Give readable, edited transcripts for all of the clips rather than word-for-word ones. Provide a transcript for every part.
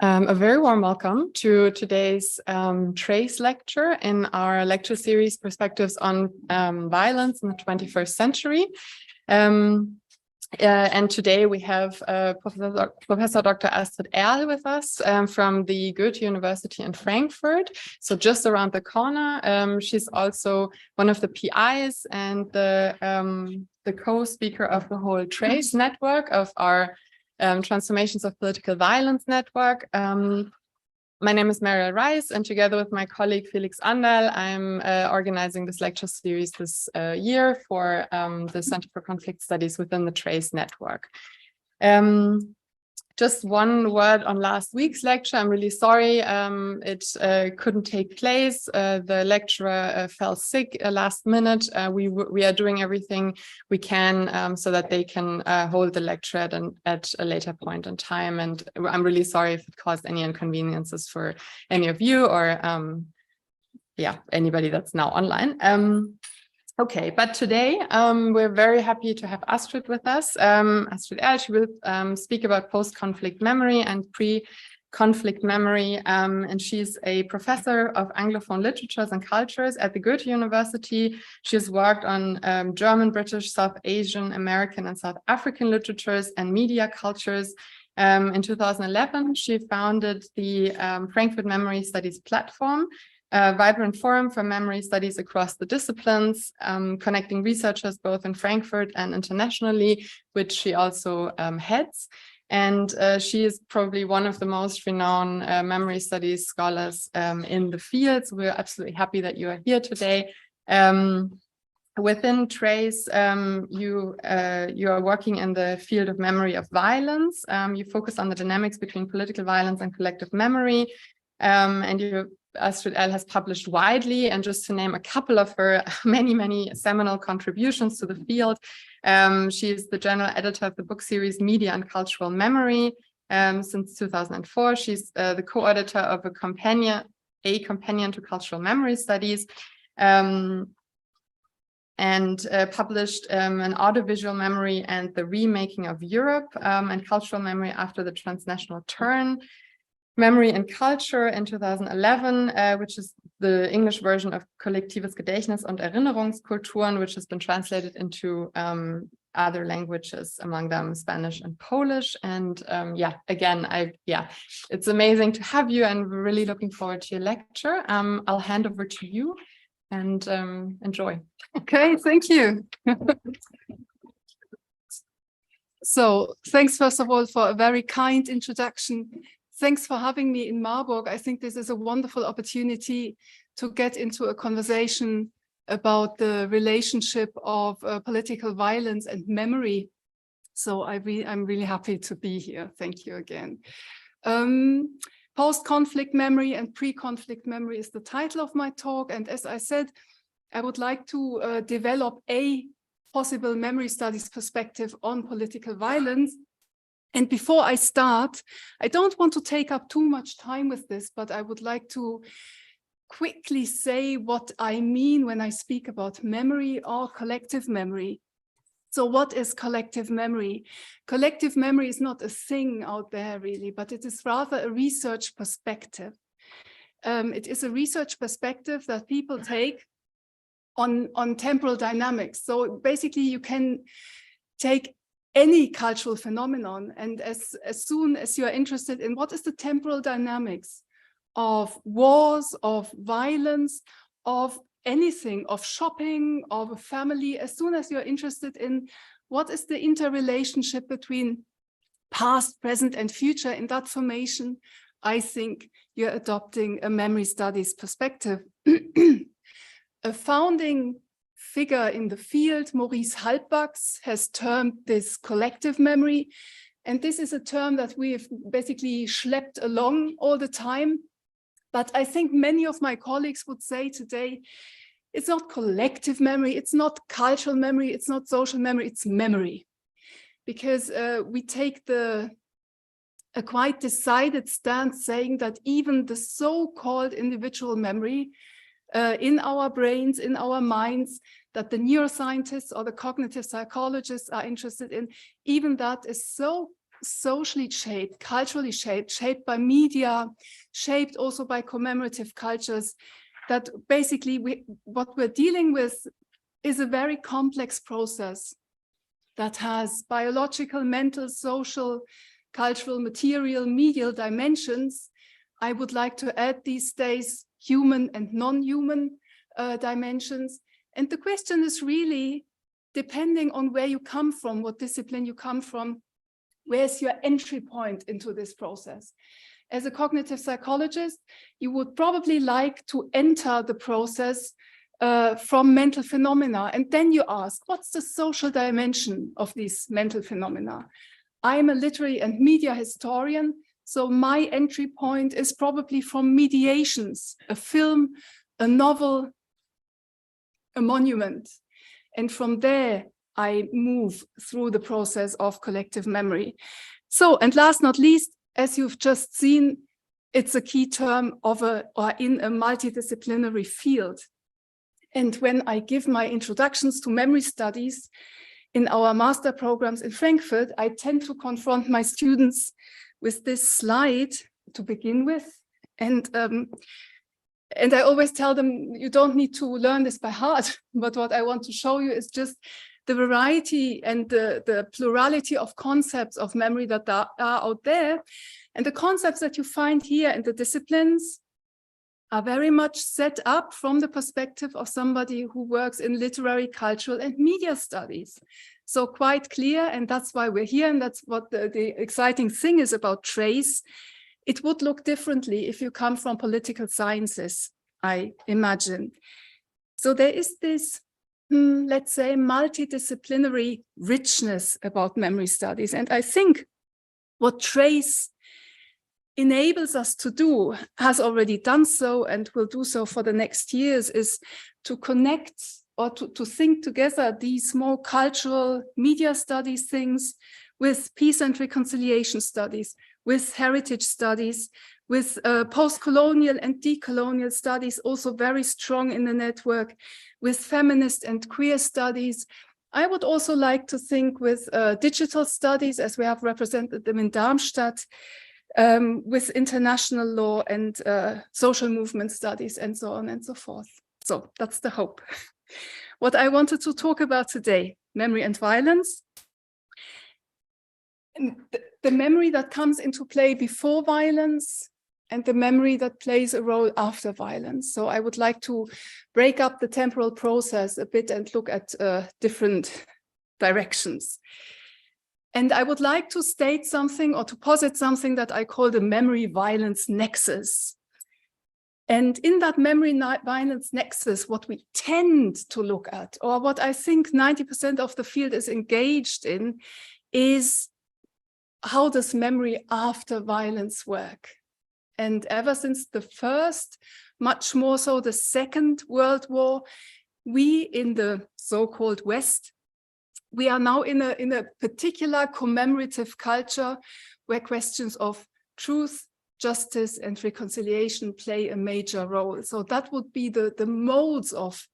A very warm welcome to today's Trace lecture in our lecture series Perspectives on Violence in the 21st Century. And today we have Professor Dr. Astrid Erll with us from the Goethe-University in Frankfurt, so just around the corner. She's also one of the PIs and the co-speaker of the whole Trace network of our Transformations of Political Violence network. My name is Mariel Reiss, and together with my colleague Felix Anderl, I'm organizing this lecture series this year for the Center for Conflict Studies within the Trace network. Just one word on last week's lecture. I'm really sorry it couldn't take place. The lecturer fell sick last minute. We are doing everything we can so that they can hold the lecture at a later point in time. And I'm really sorry if it caused any inconveniences for any of you or anybody that's now online. Okay, but today we're very happy to have Astrid with us. Astrid Erll, she will speak about post-conflict memory and pre-conflict memory, and she's a professor of Anglophone literatures and cultures at the Goethe-University. She has worked on German, British, South Asian, American, and South African literatures and media cultures. In 2011, she founded the Frankfurt Memory Studies platform, a vibrant forum for memory studies across the disciplines, connecting researchers both in Frankfurt and internationally, which she also heads. And she is probably one of the most renowned memory studies scholars in the field. So we're absolutely happy that you are here today. Within Trace, you are working in the field of memory of violence. You focus on the dynamics between political violence and collective memory. And Astrid Erll has published widely, and just to name a couple of her many seminal contributions to the field, she is the general editor of the book series Media and Cultural Memory since 2004. She's the co-editor of a companion to cultural memory studies, and published an audiovisual memory and the remaking of Europe and cultural memory after the transnational turn. Memory and Culture in 2011, which is the English version of Kollektives Gedächtnis und Erinnerungskulturen, which has been translated into other languages, among them Spanish and Polish. And it's amazing to have you, and we're really looking forward to your lecture. I'll hand over to you and enjoy. Okay, thank you. So thanks, first of all, for a very kind introduction. Thanks for having me in Marburg. I think this is a wonderful opportunity to get into a conversation about the relationship of political violence and memory. So I'm really happy to be here. Thank you again. Post-conflict memory and pre-conflict memory is the title of my talk. And as I said, I would like to develop a possible memory studies perspective on political violence. And before I start, I don't want to take up too much time with this, but I would like to quickly say what I mean when I speak about memory or collective memory. So what is collective memory? Collective memory is not a thing out there really, but it is rather a research perspective. It is a research perspective that people take on temporal dynamics. So basically you can take any cultural phenomenon, and as soon as you are interested in what is the temporal dynamics of wars, of violence, of anything, of shopping, of a family, as soon as you're interested in what is the interrelationship between past, present, and future in that formation, I think you're adopting a memory studies perspective. A founding figure in the field, Maurice Halbwachs, has termed this collective memory. And this is a term that we have basically schlepped along all the time. But I think many of my colleagues would say today, it's not collective memory, it's not cultural memory, it's not social memory, it's memory. Because we take a quite decided stance saying that even the so-called individual memory in our brains, in our minds, that the neuroscientists or the cognitive psychologists are interested in. Even that is so socially shaped, culturally shaped, shaped by media, shaped also by commemorative cultures, that basically what we're dealing with is a very complex process that has biological, mental, social, cultural, material, medial dimensions. I would like to add these days human and non-human dimensions. And the question is really, depending on where you come from, what discipline you come from, where's your entry point into this process? As a cognitive psychologist, you would probably like to enter the process from mental phenomena. And then you ask, what's the social dimension of these mental phenomena? I'm a literary and media historian, so my entry point is probably from mediations, a film, a novel, a monument. And from there, I move through the process of collective memory. So, and last not least, as you've just seen, it's a key term of in a multidisciplinary field. And when I give my introductions to memory studies in our master programs in Frankfurt, I tend to confront my students with this slide to begin with. And I always tell them, you don't need to learn this by heart, but what I want to show you is just the variety and the plurality of concepts of memory that are out there. And the concepts that you find here in the disciplines are very much set up from the perspective of somebody who works in literary, cultural, and media studies. So quite clear, and that's why we're here, and that's what the exciting thing is about Reiss. It would look differently if you come from political sciences, I imagine. So there is this, let's say, multidisciplinary richness about memory studies. And I think what Reiss enables us to do, has already done so and will do so for the next years, is to connect or to think together these more cultural media studies things with peace and reconciliation studies, with heritage studies, with post-colonial and decolonial studies, also very strong in the network, with feminist and queer studies. I would also like to think with digital studies, as we have represented them in Darmstadt, with international law and social movement studies and so on and so forth. So that's the hope. What I wanted to talk about today, memory and violence. And the memory that comes into play before violence and the memory that plays a role after violence. So I would like to break up the temporal process a bit and look at different directions. And I would like to state something or to posit something that I call the memory violence nexus. And in that memory violence nexus, what we tend to look at, or what I think 90% of the field is engaged in, is how does memory after violence work? And ever since the first, much more so the Second World War, we in the so-called West, we are now in a particular commemorative culture where questions of truth, justice, and reconciliation play a major role. So that would be the modes of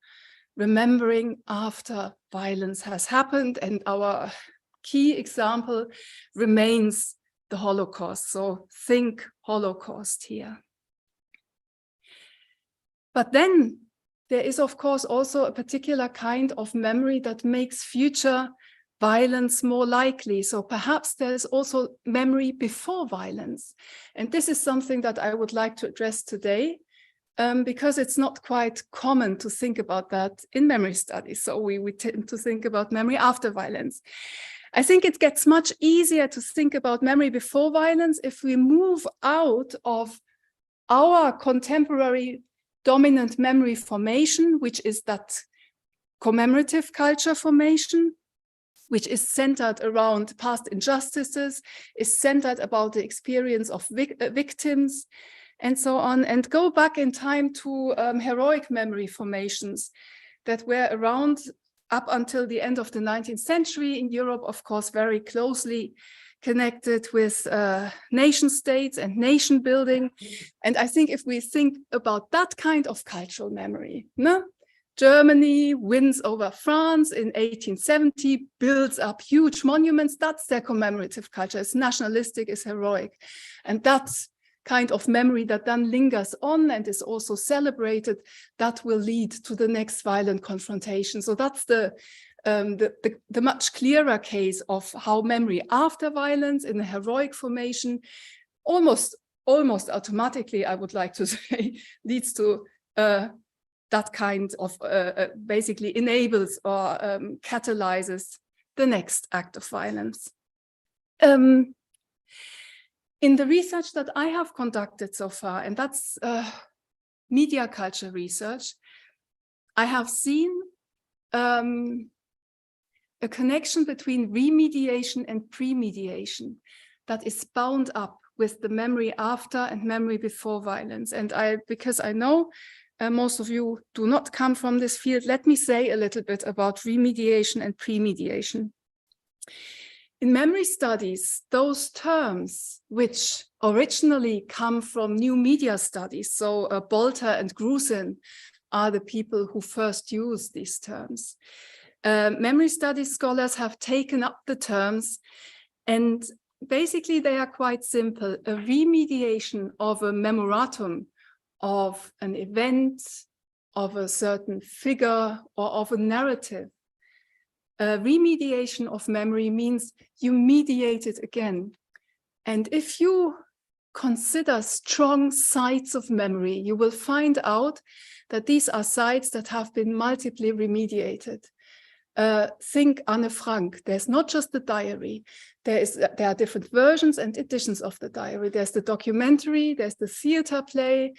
remembering after violence has happened. And our key example remains the Holocaust. So think Holocaust here. But then there is, of course, also a particular kind of memory that makes future violence more likely. So perhaps there's also memory before violence. And this is something that I would like to address today, because it's not quite common to think about that in memory studies. So we tend to think about memory after violence. I think it gets much easier to think about memory before violence if we move out of our contemporary dominant memory formation, which is that commemorative culture formation, which is centered around past injustices, is centered about the experience of victims, and so on, and go back in time to heroic memory formations that were around up until the end of the 19th century in Europe, of course, very closely connected with nation states and nation building. And I think if we think about that kind of cultural memory, no? Germany wins over France in 1870, builds up huge monuments. That's their commemorative culture. It's nationalistic, it's heroic. And that's kind of memory that then lingers on and is also celebrated, that will lead to the next violent confrontation. So that's the much clearer case of how memory after violence in a heroic formation almost automatically, I would like to say, leads to that kind of basically enables or catalyzes the next act of violence. In the research that I have conducted so far, and that's media culture research, I have seen a connection between remediation and pre-mediation that is bound up with the memory after and memory before violence. And because I know most of you do not come from this field, let me say a little bit about remediation and pre-mediation. In memory studies, those terms which originally come from new media studies, so Bolter and Grusin are the people who first used these terms. Memory studies scholars have taken up the terms, and basically they are quite simple. A remediation of a memoratum, of an event, of a certain figure, or of a narrative. Remediation of memory means you mediate it again. And if you consider strong sites of memory, you will find out that these are sites that have been multiply remediated. Think Anne Frank. There's not just the diary. There are different versions and editions of the diary. There's the documentary, there's the theater play,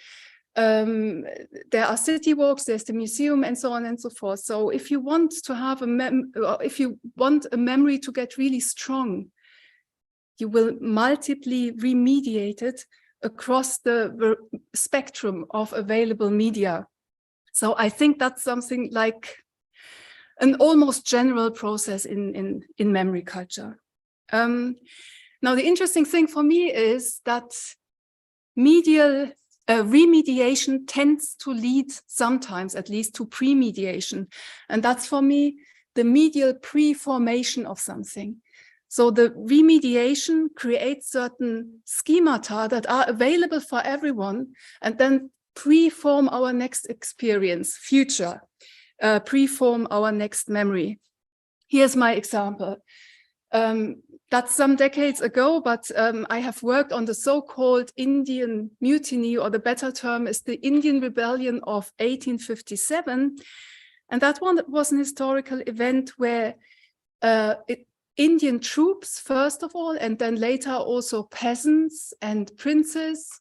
there are city walks, there's the museum, and so on and so forth. So if you want to have if you want a memory to get really strong, you will multiply remediate it across the spectrum of available media. So I think that's something like an almost general process in memory culture. Now, the interesting thing for me is that medial remediation tends to lead sometimes, at least, to pre-mediation. And that's for me the medial pre-formation of something. So the remediation creates certain schemata that are available for everyone and then pre-form our next experience, future, pre-form our next memory. Here's my example. That's some decades ago, but I have worked on the so-called Indian Mutiny, or the better term is the Indian Rebellion of 1857. And that one was an historical event where Indian troops, first of all, and then later also peasants and princes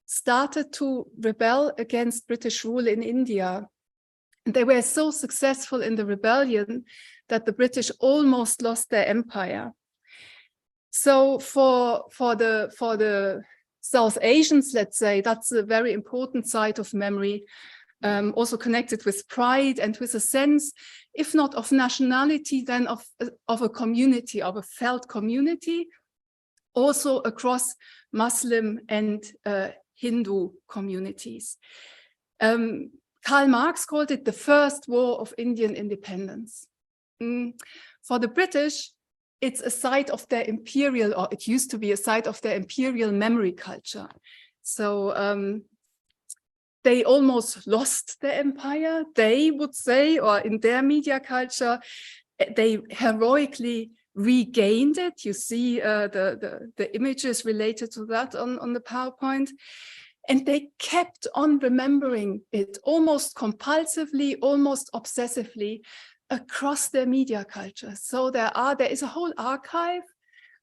started to rebel against British rule in India. And they were so successful in the rebellion that the British almost lost their empire. So for the South Asians, let's say, that's a very important site of memory, also connected with pride and with a sense, if not of nationality, then of a community, of a felt community, also across Muslim and Hindu communities. Karl Marx called it the first war of Indian independence. For the British, it's a site of their imperial, or it used to be a site of their imperial memory culture. So they almost lost their empire, they would say, or in their media culture, they heroically regained it. You see the images related to that on the PowerPoint. And they kept on remembering it almost compulsively, almost obsessively, across their media culture. So there is a whole archive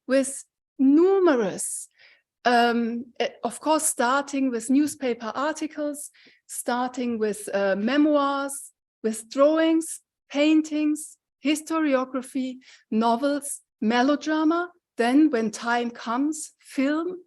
with numerous, of course, starting with newspaper articles, starting with memoirs, with drawings, paintings, historiography, novels, melodrama, then when time comes, film,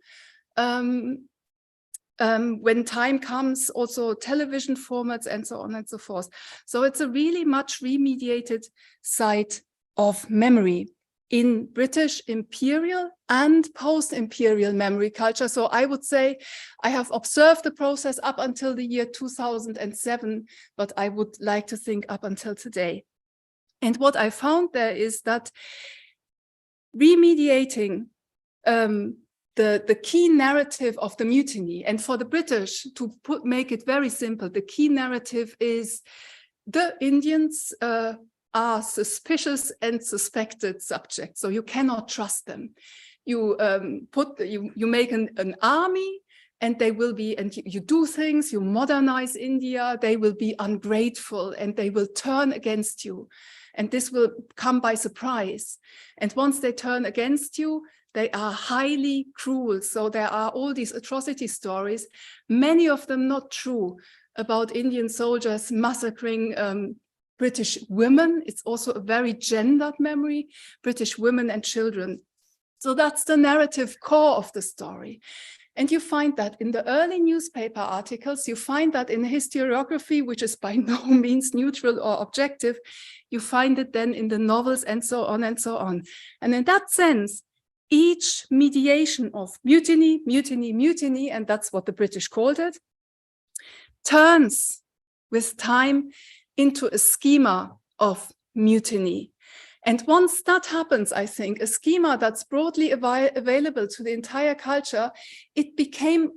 when time comes, also television formats, and so on and so forth. So it's a really much remediated site of memory in British imperial and post-imperial memory culture. So I would say I have observed the process up until the year 2007, but I would like to think up until today. And what I found there is that remediating the key narrative of the mutiny, and for the British, to make it very simple, the key narrative is the Indians are suspicious and suspected subjects, so you cannot trust them. You you make an army, and they will be, and you do things, you modernize India, they will be ungrateful and they will turn against you. And this will come by surprise. And once they turn against you, they are highly cruel. So there are all these atrocity stories, many of them not true, about Indian soldiers massacring British women. It's also a very gendered memory, British women and children. So that's the narrative core of the story. And you find that in the early newspaper articles, you find that in historiography, which is by no means neutral or objective, you find it then in the novels and so on and so on. And in that sense, each mediation of mutiny, mutiny, mutiny, and that's what the British called it, turns with time into a schema of mutiny. And once that happens, I think, a schema that's broadly available to the entire culture, it can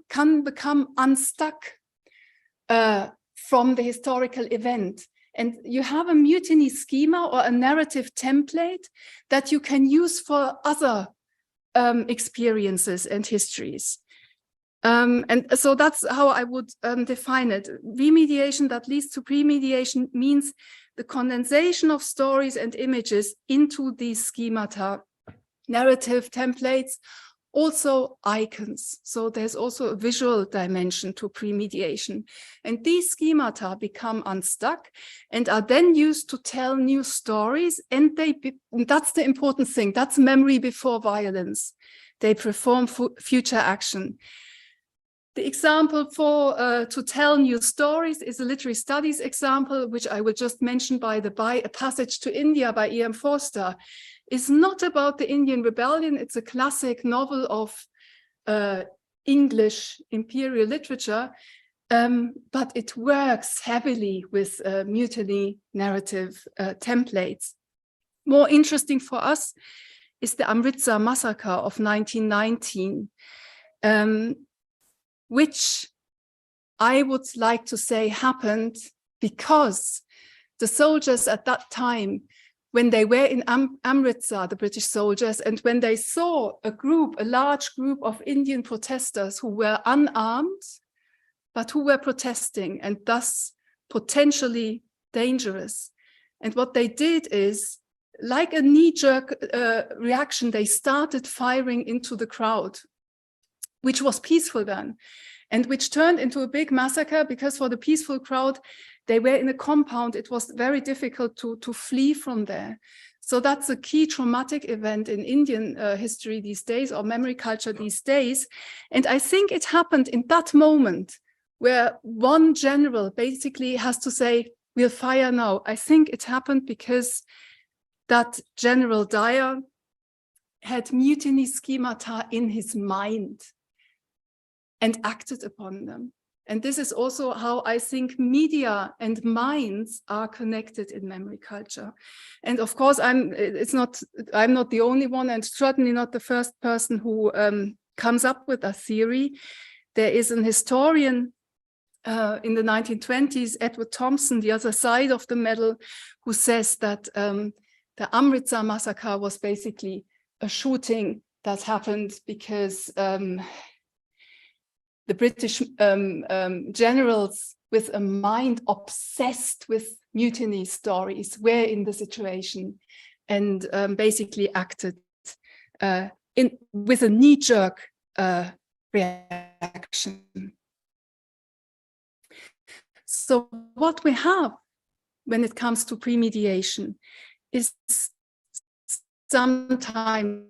become unstuck from the historical event. And you have a mutiny schema or a narrative template that you can use for other experiences and histories. And so that's how I would define it. Remediation that leads to premediation means the condensation of stories and images into these schemata, narrative templates, also icons. So there's also a visual dimension to premediation. And these schemata become unstuck and are then used to tell new stories. And that's the important thing. That's memory before violence. They perform future action. The example for to tell new stories is a literary studies example, which I will just mention by A Passage to India by E.M. Forster. Is not about the Indian Rebellion. It's a classic novel of English imperial literature, but it works heavily with mutiny narrative templates. More interesting for us is the Amritsar massacre of 1919. Which I would like to say happened because the soldiers at that time, when they were in Amritsar, the British soldiers, and when they saw a large group of Indian protesters who were unarmed, but who were protesting and thus potentially dangerous. And what they did is, like a knee-jerk reaction, they started firing into the crowd, which was peaceful then, and which turned into a big massacre because for the peaceful crowd, they were in a compound. It was very difficult to flee from there. So that's a key traumatic event in Indian history these days, or memory culture these days. And I think it happened in that moment where one general basically has to say, we'll fire now. I think it happened because that General Dyer had mutiny schemata in his mind and acted upon them. And this is also how I think media and minds are connected in memory culture. And of course, I'm not the only one, and certainly not the first person who comes up with a theory. There is an historian in the 1920s, Edward Thompson, the other side of the medal, who says that the Amritsar massacre was basically a shooting that happened because the British generals with a mind obsessed with mutiny stories were in the situation and basically acted with a knee-jerk reaction. So what we have when it comes to premediation is sometimes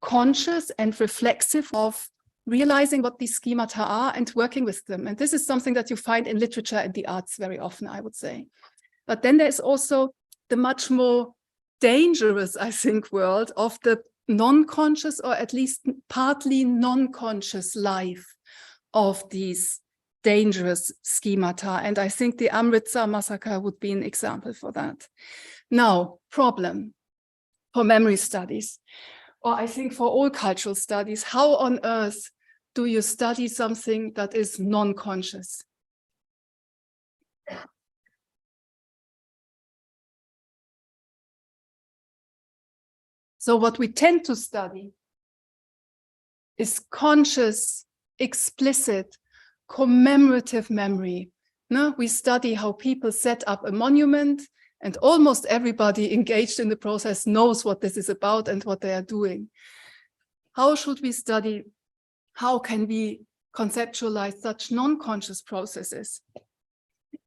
conscious and reflexive of realizing what these schemata are and working with them. And this is something that you find in literature and the arts very often, I would say. But then there's also the much more dangerous, I think, world of the non-conscious, or at least partly non-conscious life of these dangerous schemata. And I think the Amritsar massacre would be an example for that. Now, problem for memory studies, or I think for all cultural studies: how on earth do you study something that is non-conscious? So what we tend to study is conscious, explicit, commemorative memory. No, we study how people set up a monument, and almost everybody engaged in the process knows what this is about and what they are doing. How should we study? How can we conceptualize such non-conscious processes?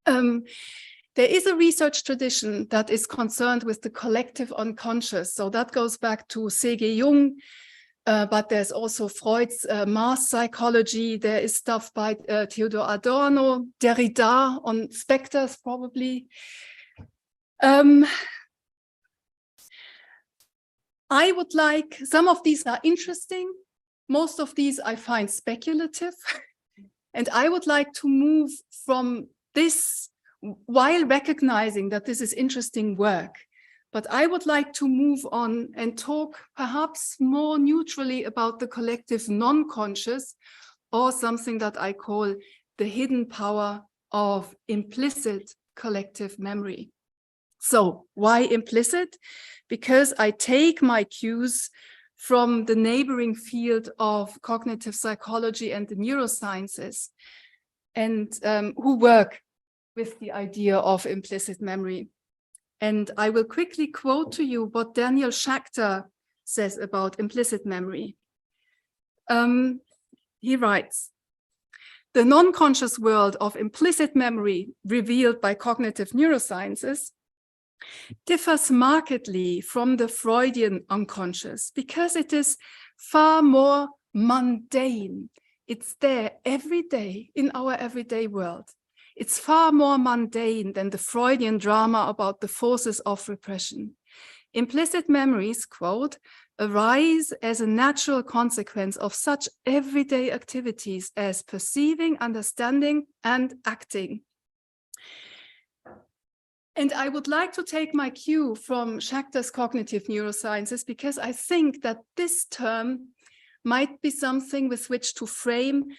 There is a research tradition that is concerned with the collective unconscious. So that goes back to C.G. Jung, but there's also Freud's mass psychology. There is stuff by Theodor Adorno, Derrida on specters, probably. I would like, some of these are interesting. Most of these I find speculative. And I would like to move from this, while recognizing that this is interesting work, but I would like to move on and talk perhaps more neutrally about the collective non-conscious, or something that I call the hidden power of implicit collective memory. So why implicit? Because I take my cues from the neighboring field of cognitive psychology and the neurosciences, and who work with the idea of implicit memory. And I will quickly quote to you what Daniel Schachter says about implicit memory. He writes, "The non-conscious world of implicit memory revealed by cognitive neurosciences differs markedly from the Freudian unconscious because it is far more mundane. It's there every day in our everyday world. It's far more mundane than the Freudian drama about the forces of repression. Implicit memories, quote, arise as a natural consequence of such everyday activities as perceiving, understanding, and acting." And I would like to take my cue from Schachter's cognitive neurosciences, because I think that this term might be something with which to frame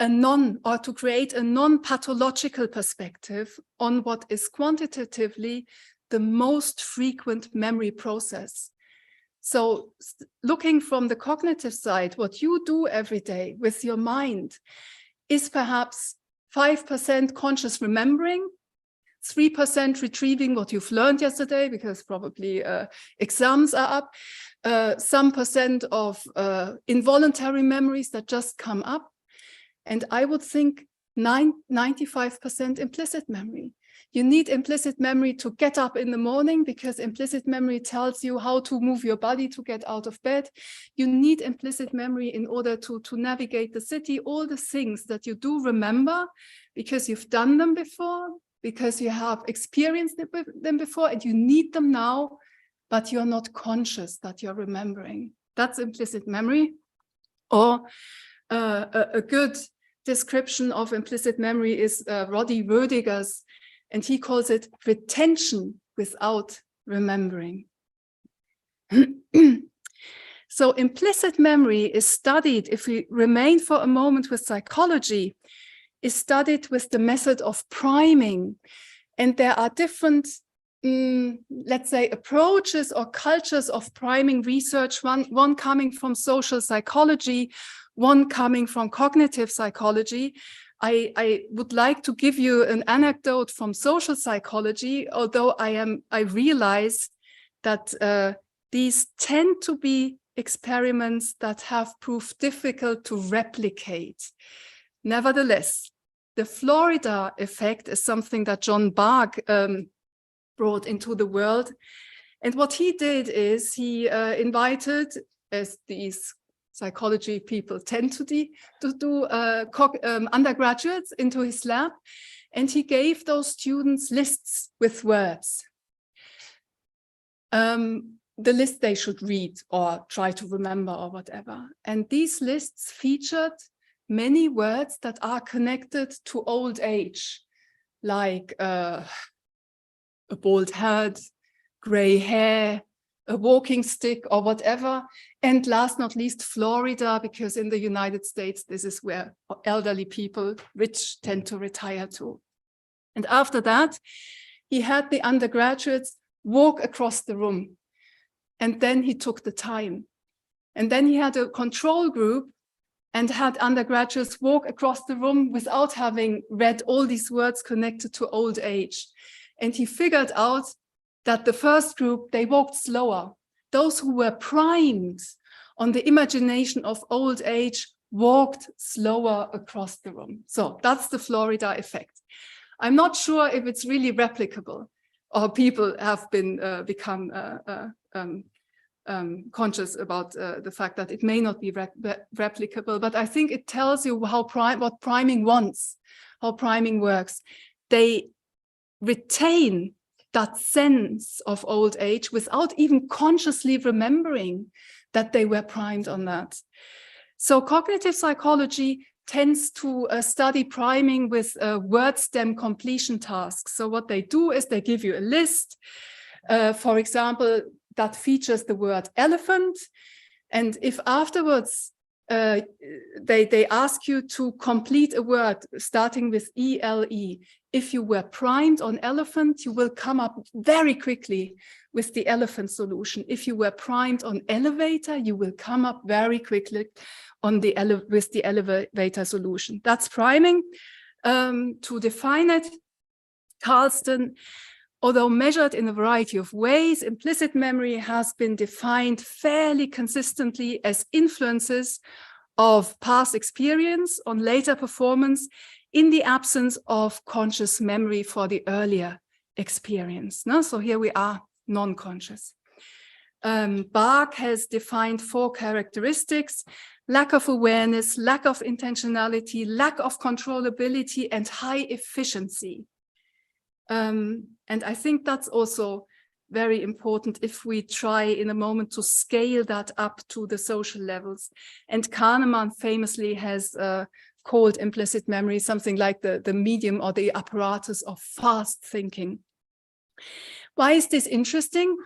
or to create a non-pathological perspective on what is quantitatively the most frequent memory process. So looking from the cognitive side, what you do every day with your mind is perhaps 5% conscious remembering, 3% retrieving what you've learned yesterday, because probably exams are up, some percent of involuntary memories that just come up. And I would think 95% implicit memory. You need implicit memory to get up in the morning, because implicit memory tells you how to move your body to get out of bed. You need implicit memory in order to navigate the city, all the things that you do remember because you've done them before, because you have experienced them before, and you need them now, but you're not conscious that you're remembering. That's implicit memory. Or a good description of implicit memory is Roddy Rödiger's, and he calls it retention without remembering. So implicit memory is studied, if we remain for a moment with psychology, is studied with the method of priming. And there are different, let's say, approaches or cultures of priming research, one coming from social psychology, one coming from cognitive psychology. I would like to give you an anecdote from social psychology, although I realize that these tend to be experiments that have proved difficult to replicate. Nevertheless, the Florida effect is something that John Bargh brought into the world. And what he did is he invited, as these psychology people tend to do undergraduates into his lab, and he gave those students lists with words. the list they should read or try to remember or whatever. And these lists featured many words that are connected to old age, like a bald head, gray hair, a walking stick or whatever. And last not least, Florida, because in the United States, this is where elderly people, rich, tend to retire to. And after that, he had the undergraduates walk across the room. And then he took the time. And then he had a control group and had undergraduates walk across the room without having read all these words connected to old age. And he figured out that the first group, they walked slower. Those who were primed on the imagination of old age walked slower across the room. So that's the Florida effect. I'm not sure if it's really replicable, or people have been become conscious about the fact that it may not be replicable, but I think it tells you how what priming wants, how priming works. They retain that sense of old age without even consciously remembering that they were primed on that. So cognitive psychology tends to study priming with word stem completion tasks. So what they do is they give you a list, for example, that features the word elephant. And if afterwards they ask you to complete a word starting with ELE, if you were primed on elephant, you will come up very quickly with the elephant solution. If you were primed on elevator, you will come up very quickly on with the elevator solution. That's priming. To define it, Carlston, although measured in a variety of ways, implicit memory has been defined fairly consistently as influences of past experience on later performance in the absence of conscious memory for the earlier experience. No? So here we are, non-conscious. Bach has defined 4 characteristics: lack of awareness, lack of intentionality, lack of controllability, and high efficiency. And I think that's also very important if we try in a moment to scale that up to the social levels. And Kahneman famously has called implicit memory something like the medium or the apparatus of fast thinking. Why is this interesting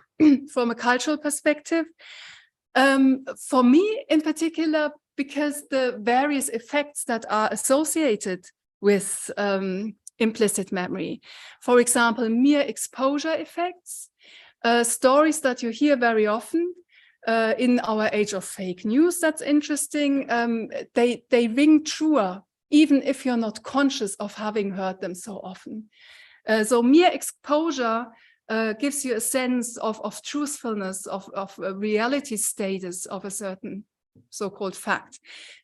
from a cultural perspective? For me in particular, because the various effects that are associated with implicit memory. For example, mere exposure effects, stories that you hear very often in our age of fake news. That's interesting. They ring truer, even if you're not conscious of having heard them so often. So mere exposure gives you a sense of truthfulness, of a reality status of a certain so-called fact.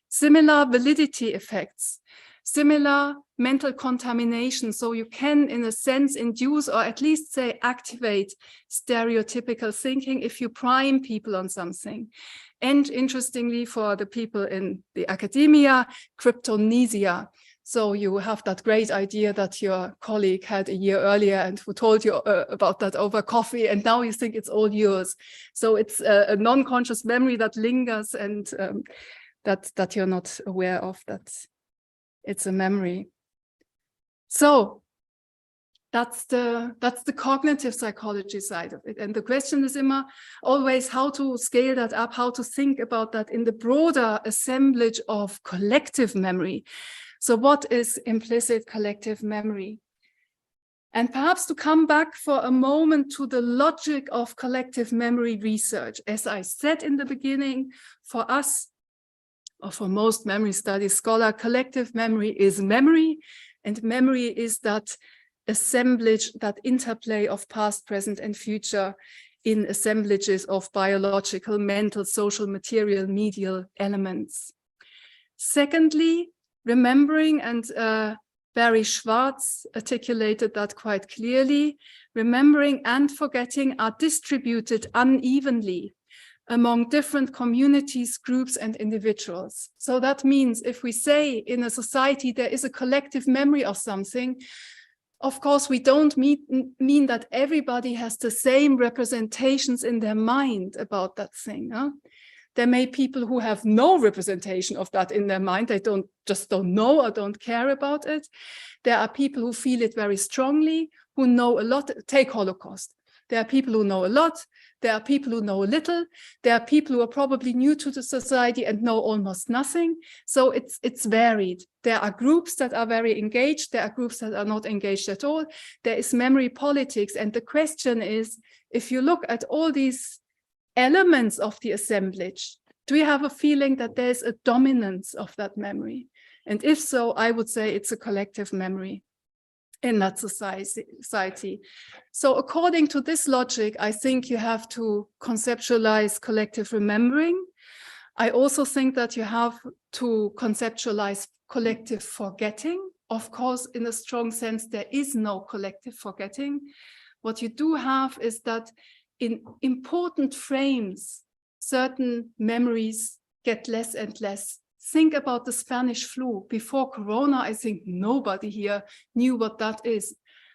Similar validity effects, similar mental contamination. So you can, in a sense, induce or at least say activate stereotypical thinking if you prime people on something. And interestingly, for the people in the academia, cryptomnesia. So you have that great idea that your colleague had a year earlier and who told you about that over coffee, and now you think it's all yours. So it's a non-conscious memory that lingers and that you're not aware of, that it's a memory. So that's the cognitive psychology side of it. And the question is always how to scale that up, how to think about that in the broader assemblage of collective memory. So what is implicit collective memory? And perhaps to come back for a moment to the logic of collective memory research. As I said in the beginning, for us, or for most memory studies scholar, collective memory is memory, and memory is that assemblage, that interplay of past, present, and future in assemblages of biological, mental, social, material, medial elements. Secondly, remembering, and Barry Schwartz articulated that quite clearly, remembering and forgetting are distributed unevenly among different communities, groups, and individuals. So that means if we say in a society there is a collective memory of something, Of course, we don't mean that everybody has the same representations in their mind about that thing. Huh? There may be people who have no representation of that in their mind. They just don't know or don't care about it. There are people who feel it very strongly, who know a lot. Take Holocaust. There are people who know a lot. There are people who know a little. There are people who are probably new to the society and know almost nothing. So it's varied. There are groups that are very engaged. There are groups that are not engaged at all. There is memory politics. And the question is, if you look at all these elements of the assemblage, do you have a feeling that there's a dominance of that memory? And if so, I would say it's a collective memory in that society. So according to this logic, I think you have to conceptualize collective remembering. I also think that you have to conceptualize collective forgetting. Of course, in a strong sense, there is no collective forgetting. What you do have is that in important frames, certain memories get less and less. Think about the Spanish flu. Before Corona, I think nobody here knew what that is,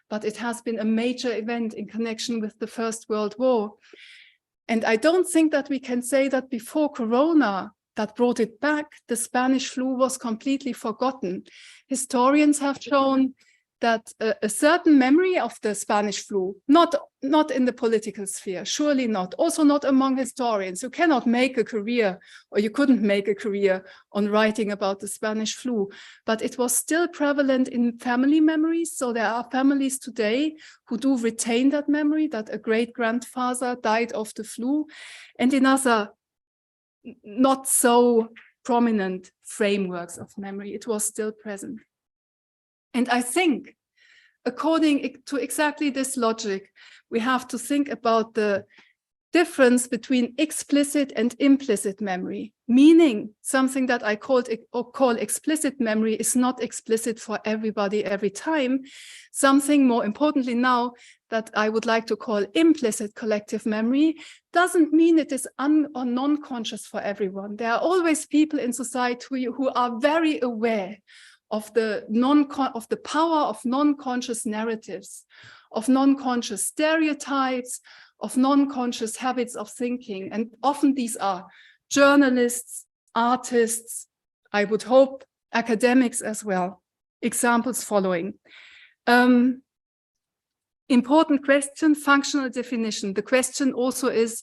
but it has been a major event in connection with the First World War. And I don't think that we can say that before Corona, that brought it back, the Spanish flu was completely forgotten. Historians have shown that a certain memory of the Spanish flu, not in the political sphere, surely not, also not among historians. You cannot make a career, or you couldn't make a career on writing about the Spanish flu, but it was still prevalent in family memories. So there are families today who do retain that memory, that a great-grandfather died of the flu, and in other not so prominent frameworks of memory, it was still present. And I think, according to exactly this logic, we have to think about the difference between explicit and implicit memory, meaning something that I call explicit memory is not explicit for everybody every time. Something more importantly now that I would like to call implicit collective memory doesn't mean it is or non-conscious for everyone. There are always people in society who are very aware of the power of non-conscious narratives, of non-conscious stereotypes, of non-conscious habits of thinking. And often these are journalists, artists, I would hope academics as well. Examples following. Important question, functional definition. The question also is,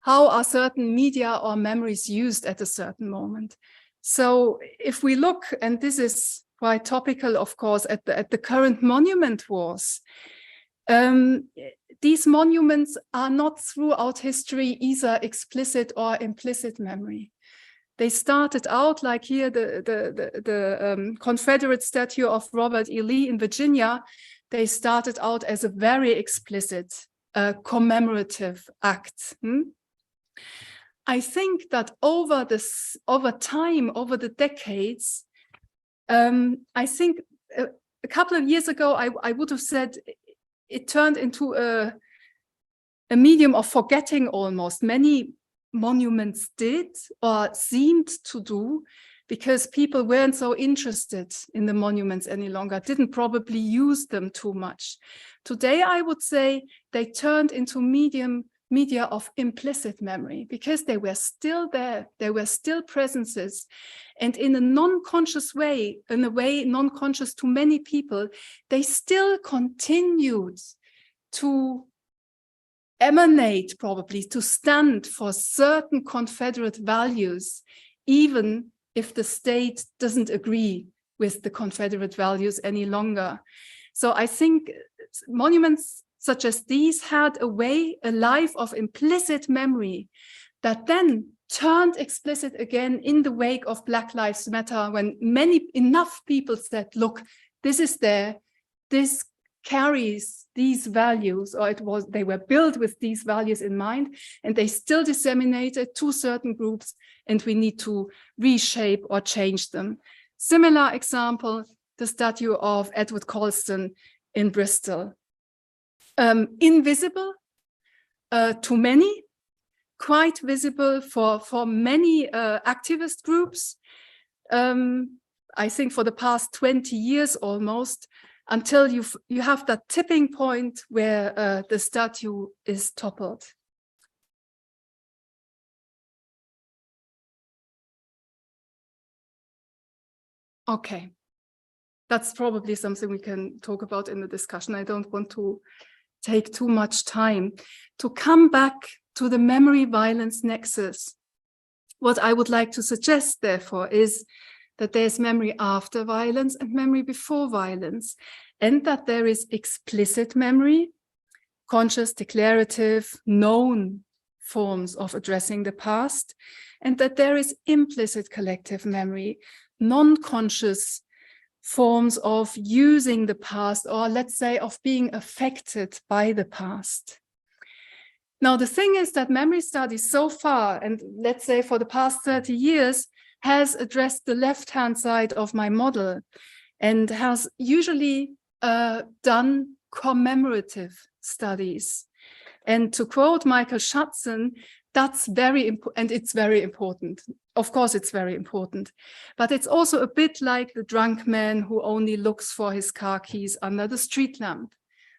how are certain media or memories used at a certain moment? So if we look, and this is quite topical, of course, at the current monument wars, these monuments are not throughout history either explicit or implicit memory. They started out like here, the Confederate statue of Robert E. Lee in Virginia. They started out as a very explicit commemorative act. I think that over time, over the decades, I think a couple of years ago, I would have said it turned into a medium of forgetting almost. Many monuments did or seemed to do, because people weren't so interested in the monuments any longer, didn't probably use them too much. Today, I would say they turned into media of implicit memory, because they were still there, they were still presences, and in a non-conscious way, in a way non-conscious to many people, they still continued to emanate, probably to stand for certain Confederate values, even if the state doesn't agree with the Confederate values any longer. So I think monuments such as these had a life of implicit memory that then turned explicit again in the wake of Black Lives Matter, when enough people said, look, this is there, this carries these values, or they were built with these values in mind, and they still disseminated to certain groups, and we need to reshape or change them. Similar example, the statue of Edward Colston in Bristol. Invisible to many, quite visible for many activist groups. I think for the past 20 years almost, until you have that tipping point where the statue is toppled. Okay, that's probably something we can talk about in the discussion. I don't want to take too much time. To come back to the memory-violence nexus, what I would like to suggest, therefore, is that there's memory after violence and memory before violence, and that there is explicit memory, conscious, declarative, known forms of addressing the past, and that there is implicit collective memory, non-conscious forms of using the past, or let's say of being affected by the past. Now, the thing is that memory studies so far, and let's say for the past 30 years, has addressed the left-hand side of my model and has usually done commemorative studies. And to quote Michael Schatzen, that's very important, and it's very important. Of course, it's very important, but it's also a bit like the drunk man who only looks for his car keys under the street lamp.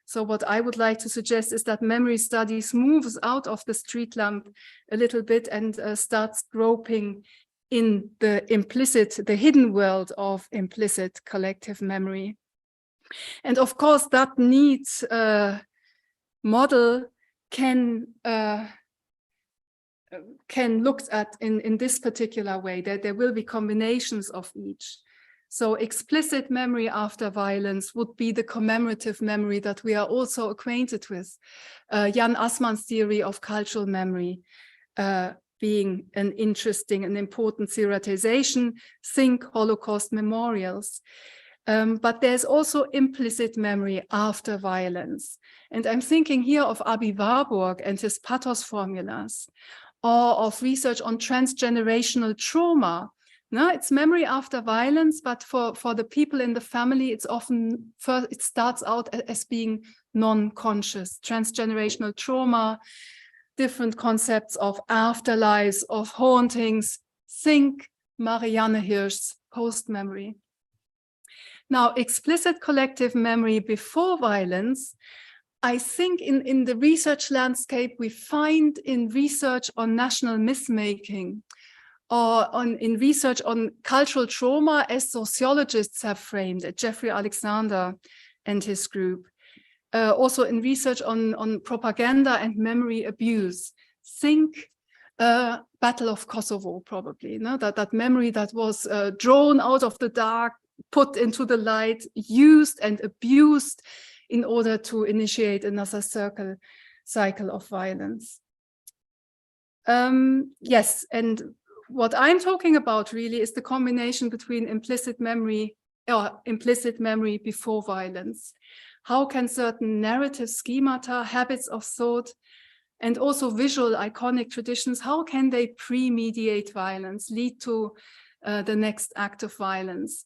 So what I would like to suggest is that memory studies moves out of the street lamp a little bit and starts groping in the implicit, the hidden world of implicit collective memory. And of course, that needs model can look at in this particular way, that there will be combinations of each. So explicit memory after violence would be the commemorative memory that we are also acquainted with. Jan Assmann's theory of cultural memory being an interesting and important theoretization. Think Holocaust memorials. But there's also implicit memory after violence. And I'm thinking here of Abi Warburg and his pathos formulas, or of research on transgenerational trauma. No, it's memory after violence, but for the people in the family, it's often first, it starts out as being non-conscious. Transgenerational trauma, different concepts of afterlives, of hauntings. Think Marianne Hirsch's post-memory. Now, explicit collective memory before violence, I think in the research landscape, we find in research on national myth-making, or in research on cultural trauma, as sociologists have framed it, Jeffrey Alexander and his group. Also in research on propaganda and memory abuse. Think Battle of Kosovo, probably, no? that memory that was drawn out of the dark, put into the light, used and abused in order to initiate another cycle of violence. Yes, and what I'm talking about really is the combination between implicit memory before violence. How can certain narrative schemata, habits of thought, and also visual iconic traditions, how can they pre-mediate violence, lead to the next act of violence?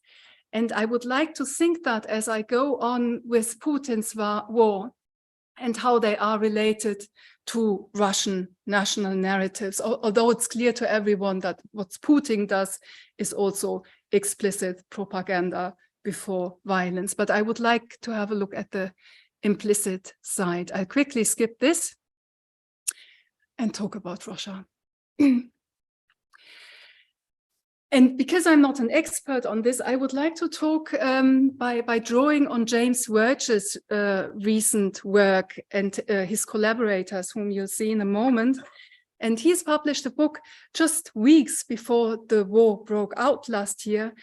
And I would like to think that as I go on with Putin's war and how they are related to Russian national narratives, although it's clear to everyone that what Putin does is also explicit propaganda before violence. But I would like to have a look at the implicit side. I'll quickly skip this and talk about Russia. And because I'm not an expert on this, I would like to talk by drawing on James Wirch's recent work and his collaborators, whom you'll see in a moment. And he's published a book just weeks before the war broke out last year,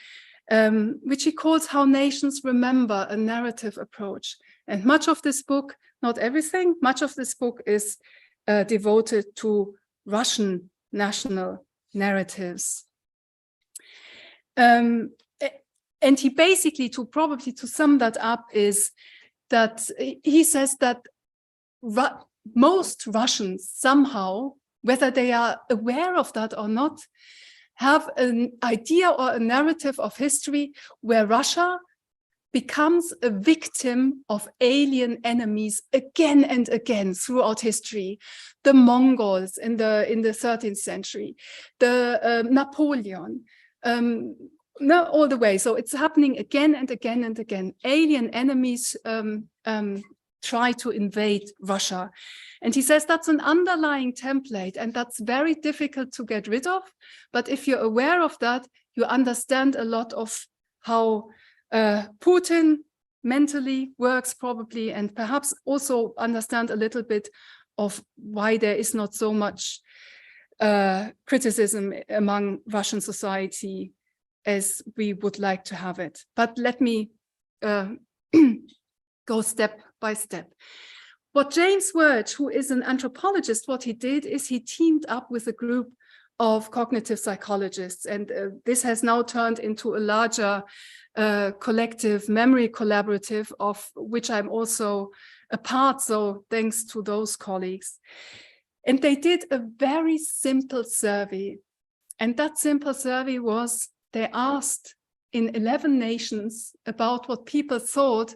which he calls How Nations Remember, a Narrative Approach. And much of this book, not everything, much of this book is devoted to Russian national narratives. And he basically, to sum that up, is that he says that most Russians somehow, whether they are aware of that or not, have an idea or a narrative of history where Russia becomes a victim of alien enemies again and again throughout history. The Mongols in the 13th century, the Napoleon, No, all the way. So it's happening again and again and again. Alien enemies try to invade Russia. And he says that's an underlying template, and that's very difficult to get rid of. But if you're aware of that, you understand a lot of how Putin mentally works probably, and perhaps also understand a little bit of why there is not so much criticism among Russian society as we would like to have it. But let me go step by step. What James Wirch, who is an anthropologist, what he did is he teamed up with a group of cognitive psychologists, and this has now turned into a larger collective memory collaborative of which I'm also a part, so thanks to those colleagues. And they did a very simple survey, and that simple survey was they asked in 11 nations about what people thought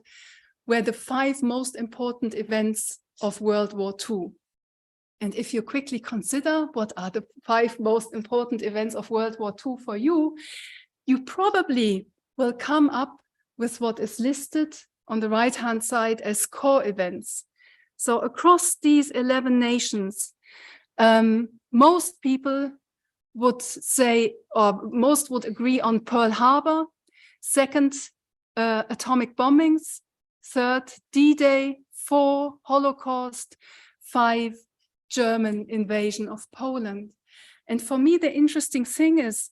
were the 5 most important events of World War II. And if you quickly consider what are the 5 most important events of World War II for you, you probably will come up with what is listed on the right-hand side as core events. So across these 11 nations, most people would say, or most would agree on Pearl Harbor, second, atomic bombings, third, D-Day, 4, Holocaust, 5, German invasion of Poland. And for me, the interesting thing is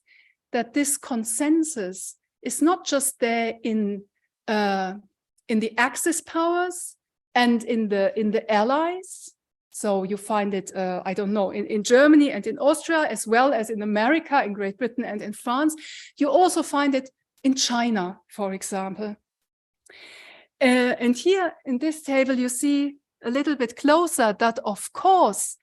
that this consensus is not just there in the Axis powers and in the Allies. So you find it, I don't know, in Germany and in Austria, as well as in America, in Great Britain and in France. You also find it in China, for example. And here in this table, you see a little bit closer that, of course,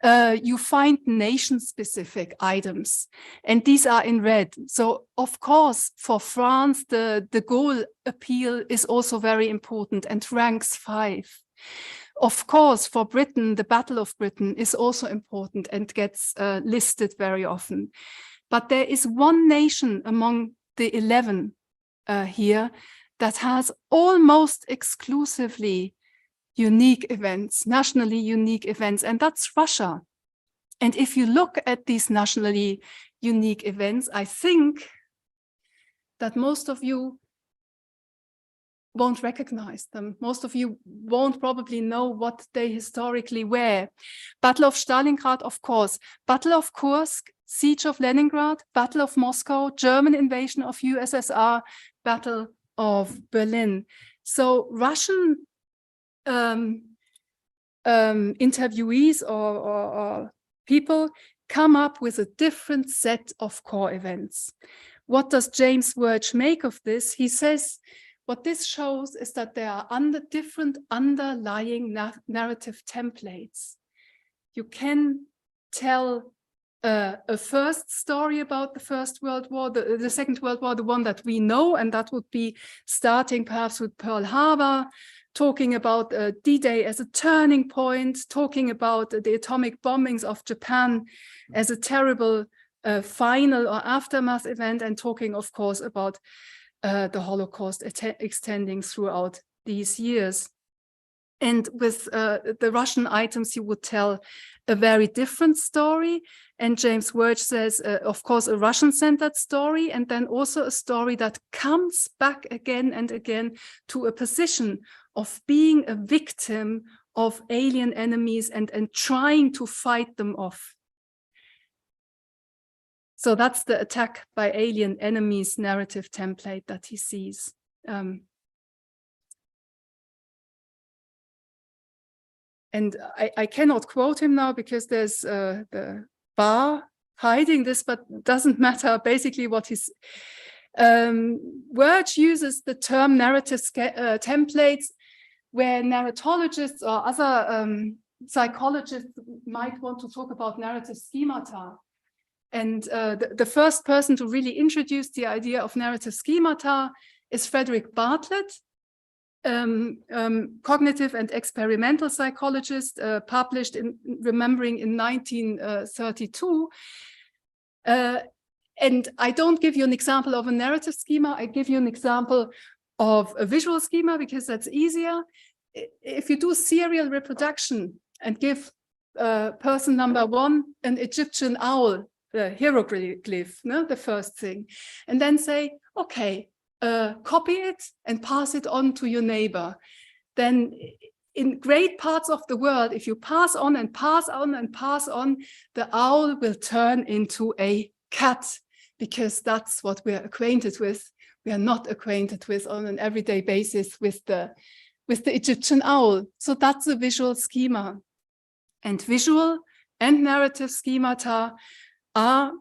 you find nation-specific items, and these are in red. So, of course, for France, the de Gaulle appeal is also very important and ranks 5. Of course, for Britain, the Battle of Britain is also important and gets listed very often. But there is one nation among the 11 here that has almost exclusively unique events, nationally unique events, and that's Russia. And if you look at these nationally unique events, I think that most of you won't recognize them. Most of you won't probably know what they historically were. Battle of Stalingrad, of course. Battle of Kursk, Siege of Leningrad, Battle of Moscow, German invasion of USSR, Battle of Berlin. So Russian interviewees or people come up with a different set of core events. What does James Wirch make of this? He says, what this shows is that there are different underlying narrative templates. You can tell a first story about the First World War, the Second World War, the one that we know, and that would be starting perhaps with Pearl Harbor, talking about D-Day as a turning point, talking about the atomic bombings of Japan as a terrible final or aftermath event, and talking, of course, about the Holocaust extending throughout these years. And with the Russian items, you would tell a very different story. And James Wirch says, of course, a Russian-centered story, and then also a story that comes back again and again to a position of being a victim of alien enemies and trying to fight them off. So that's the attack by alien enemies narrative template that he sees. And I cannot quote him now because there's the bar hiding this, but doesn't matter. Basically what he's, Wirch uses the term narrative templates where narratologists or other psychologists might want to talk about narrative schemata. And the first person to really introduce the idea of narrative schemata is Frederick Bartlett, cognitive and experimental psychologist, published in Remembering in 1932. And I don't give you an example of a narrative schema. I give you an example of a visual schema because that's easier. If you do serial reproduction and give person number 1 an Egyptian owl, the hieroglyph, no, the first thing, and then say, okay, copy it and pass it on to your neighbor, then in great parts of the world, if you pass on and pass on and pass on, the owl will turn into a cat, because that's what we're acquainted with. We are not acquainted with on an everyday basis with the Egyptian owl. So that's a visual schema. And visual and narrative schemata are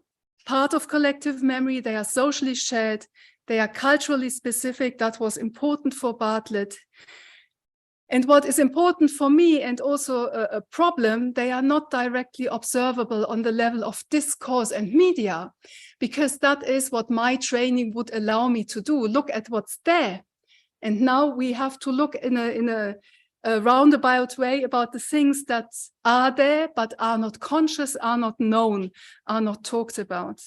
part of collective memory. They are socially shared. They are culturally specific. That was important for Bartlett. And what is important for me, and also a problem, they are not directly observable on the level of discourse and media, because that is what my training would allow me to do. Look at what's there. And now we have to look in a roundabout way about the things that are there, but are not conscious, are not known, are not talked about.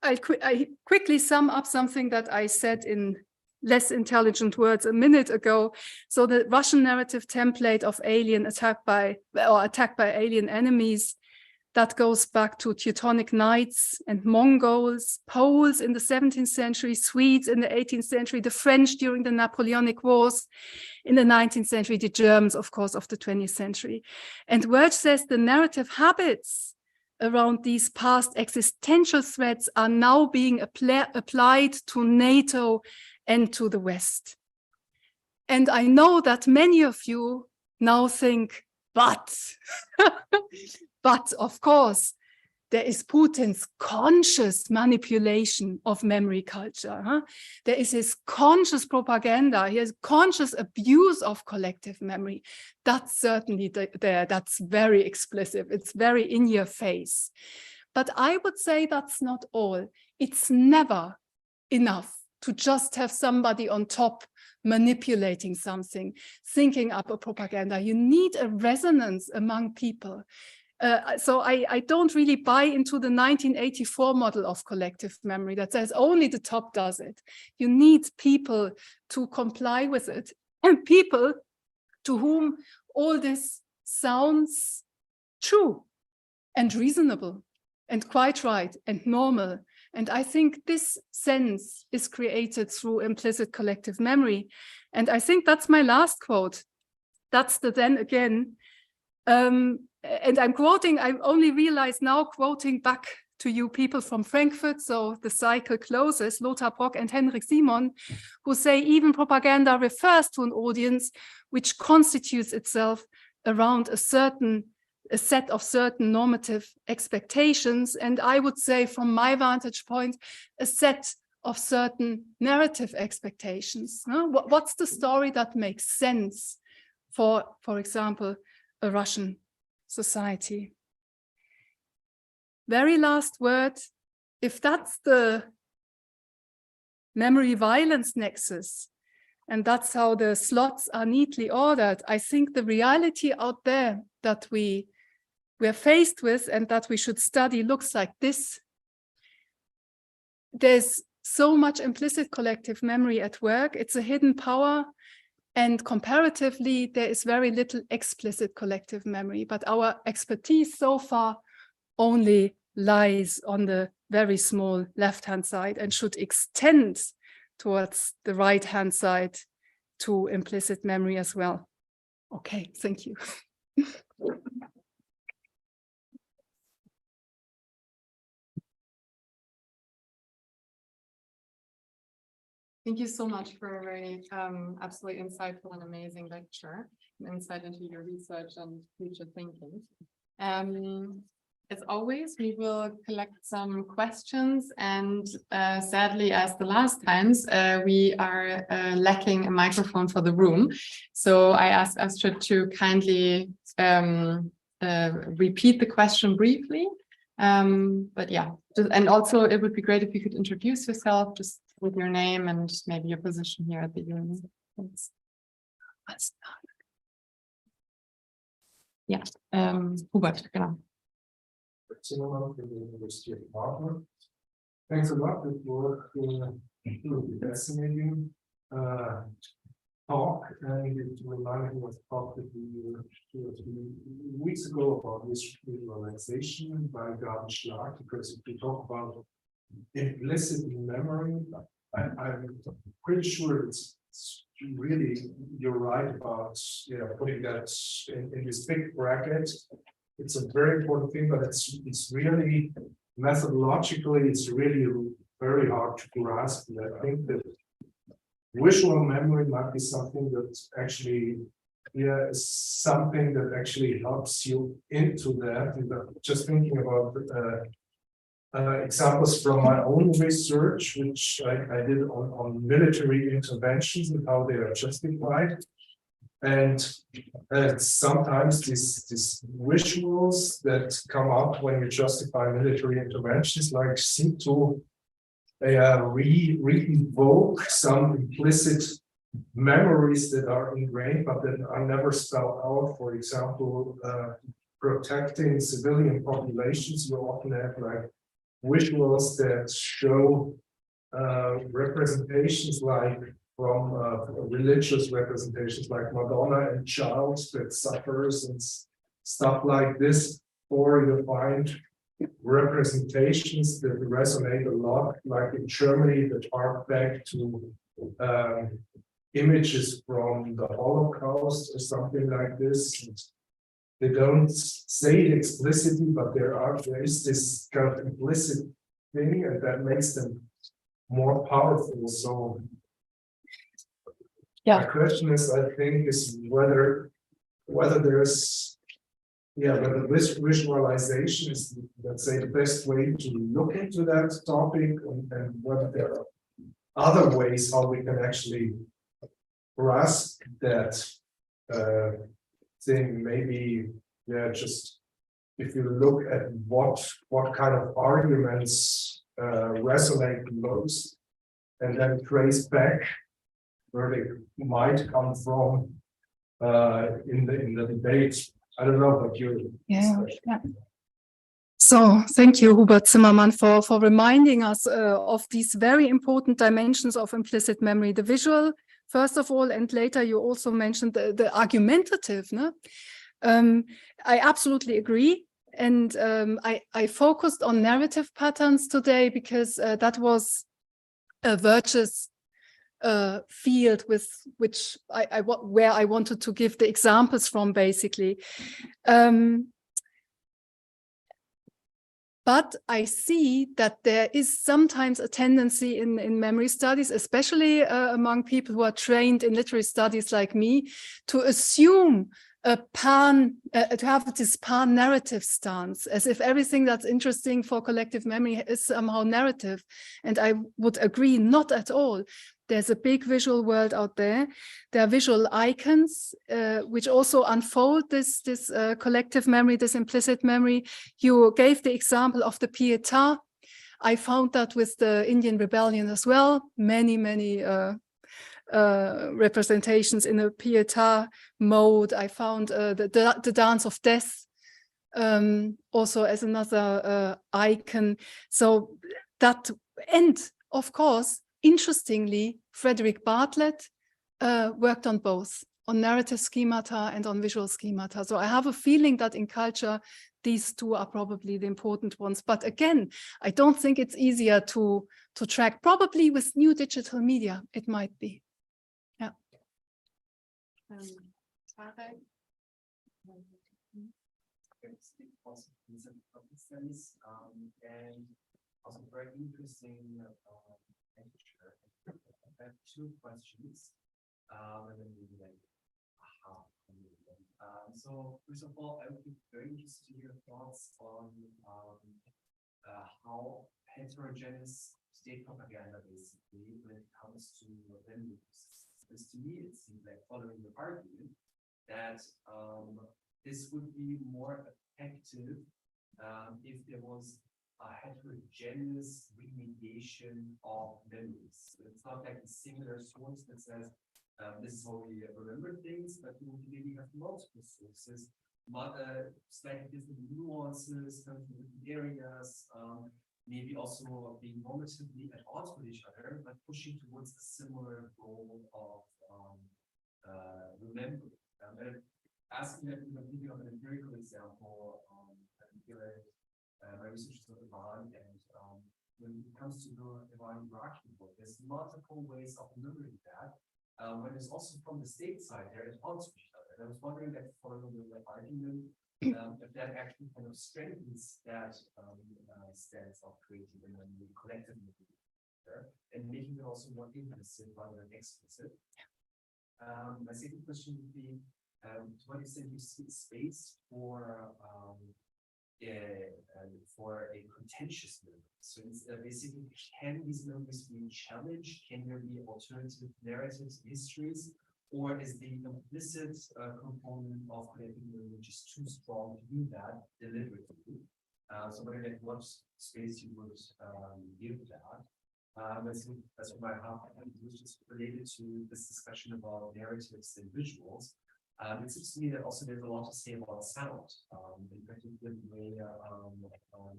I quickly sum up something that I said in less intelligent words a minute ago. So the Russian narrative template of alien attack by alien enemies, that goes back to Teutonic Knights and Mongols, Poles in the 17th century, Swedes in the 18th century, the French during the Napoleonic Wars in the 19th century, the Germans, of course, of the 20th century. And Wirch says the narrative habits around these past existential threats are now being applied to NATO and to the West. And I know that many of you now think, but of course, there is Putin's conscious manipulation of memory culture. Huh? There is his conscious propaganda, his conscious abuse of collective memory. That's certainly there. That's very explicit. It's very in your face. But I would say that's not all. It's never enough to just have somebody on top manipulating something, thinking up a propaganda. You need a resonance among people. So I don't really buy into the 1984 model of collective memory that says only the top does it. You need people to comply with it, and people to whom all this sounds true and reasonable and quite right and normal. And I think this sense is created through implicit collective memory. And I think that's my last quote. That's the then again. And I'm quoting, I only realize now, quoting back to you people from Frankfurt, so the cycle closes, Lothar Brock and Henrik Simon, who say even propaganda refers to an audience which constitutes itself around a set of certain normative expectations. And I would say, from my vantage point, a set of certain narrative expectations. No? What's the story that makes sense for example, a Russian society? Very last word, if that's the memory violence nexus, and that's how the slots are neatly ordered, I think the reality out there that we're faced with and that we should study looks like this. There's so much implicit collective memory at work. It's a hidden power. And comparatively, there is very little explicit collective memory, but our expertise so far only lies on the very small left-hand side and should extend towards the right-hand side to implicit memory as well. Okay, thank you. Thank you so much for a very absolutely insightful and amazing lecture, and insight into your research and future thinking. As always, we will collect some questions, and sadly, as the last times, we are lacking a microphone for the room. So I asked Astrid to kindly repeat the question briefly. But yeah, and also it would be great if you could introduce yourself just with your name and maybe your position here at the uni. Thanks. Yeah, Hubert, genau. From the University of Marburg. Thanks a lot. It was a fascinating talk, and it reminded me of a talk that we 2 or 3 weeks ago about visualization by Schlag, because if we talk about implicit memory, I'm pretty sure it's really, you're right about putting that in this big bracket. It's a very important thing, but it's really methodologically, it's really very hard to grasp. And I think that visual memory might be something that actually, is something that actually helps you into that. And just thinking about examples from my own research, which I did on military interventions and how they are justified. And sometimes these visuals that come up when you justify military interventions, like, seem to re-evoke some implicit memories that are ingrained, but that are never spelled out. For example, protecting civilian populations, you often have like visuals that show representations like from religious representations like Madonna and child that suffers and stuff like this, or you find representations that resonate a lot, like in Germany, that hark back to images from the Holocaust or something like this. And they don't say it explicitly, but there is this kind of implicit thing, and that makes them more powerful. So my question is, I think, is whether there's whether this visualization is, let's say, the best way to look into that topic, and whether there are other ways how we can actually grasp that thing. Maybe, just if you look at what kind of arguments resonate most, and then trace back where they might come from in the debate. I don't know what you. Yeah. So thank you, Hubert Zimmermann, for reminding us of these very important dimensions of implicit memory, the visual, first of all, and later you also mentioned the argumentative. No? I absolutely agree. And I focused on narrative patterns today because that was a virtuous field with which where I wanted to give the examples from, basically. But I see that there is sometimes a tendency in memory studies, especially among people who are trained in literary studies like me, to assume to have this pan-narrative stance, as if everything that's interesting for collective memory is somehow narrative. And I would agree, not at all. There's a big visual world out there. There are visual icons which also unfold this collective memory, this implicit memory. You gave the example of the Pietà. I found that with the Indian rebellion as well. Many representations in a Pietà mode. I found the dance of death also as another icon. So that, and of course, interestingly, Frederick Bartlett worked on both, on narrative schemata and on visual schemata. So I have a feeling that in culture, these two are probably the important ones. But again, I don't think it's easier to track. Probably with new digital media, it might be. Yeah. And also very interesting lecture. I have 2 questions, and then maybe like so first of all, I would be very interested in your thoughts on how heterogeneous state propaganda basically when it comes to venues. Because to me it seems like, following your argument, that this would be more effective if there was a heterogeneous remediation of memories. So it's not like a singular source that says this is how we remember things, but we maybe have multiple sources slightly different nuances, kind of different areas, maybe also being normatively at odds with each other, but pushing towards a similar goal of remembering. Asking that, thinking of an empirical example, my research is on Iran, and when it comes to the Iran-Iraqi book, there's multiple ways of remembering that. When it's also from the state side, they're at odds with each other. And I was wondering that following the argument, if that actually kind of strengthens that stance of creating a memory, collective memory, and making it also more implicit rather than explicit. My second question would be, to what extent you see space for a contentious memory? So basically, can these memories be challenged? Can there be alternative narratives, histories, or is the implicit component of collective memory just too strong to do that deliberately? So wondering at what space you would give that. That's what my half was just related to this discussion about narratives and visuals. It seems to me that also there's a lot to say about sound, in particular the way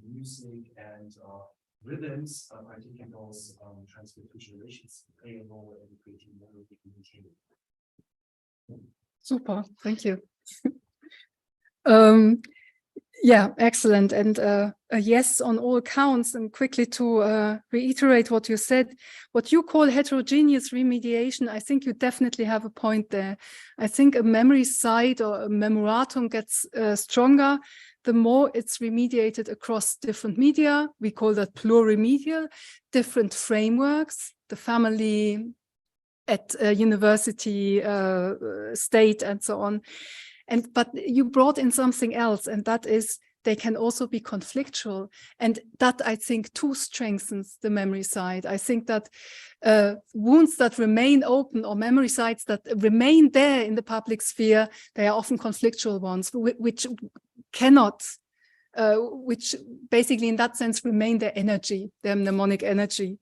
music and rhythms, particularly those transfer-future relations, play a role in creating memory maintaining. Super, thank you. Yeah, excellent. And a yes on all counts. And quickly to reiterate what you said, what you call heterogeneous remediation, I think you definitely have a point there. I think a memory site or a memoratum gets stronger the more it's remediated across different media. We call that plurimedial, different frameworks, the family, at university, state, and so on. But you brought in something else, and that is they can also be conflictual. And that, I think, too strengthens the memory side. I think that wounds that remain open or memory sites that remain there in the public sphere, they are often conflictual ones, which cannot, which basically in that sense remain their energy, their mnemonic energy.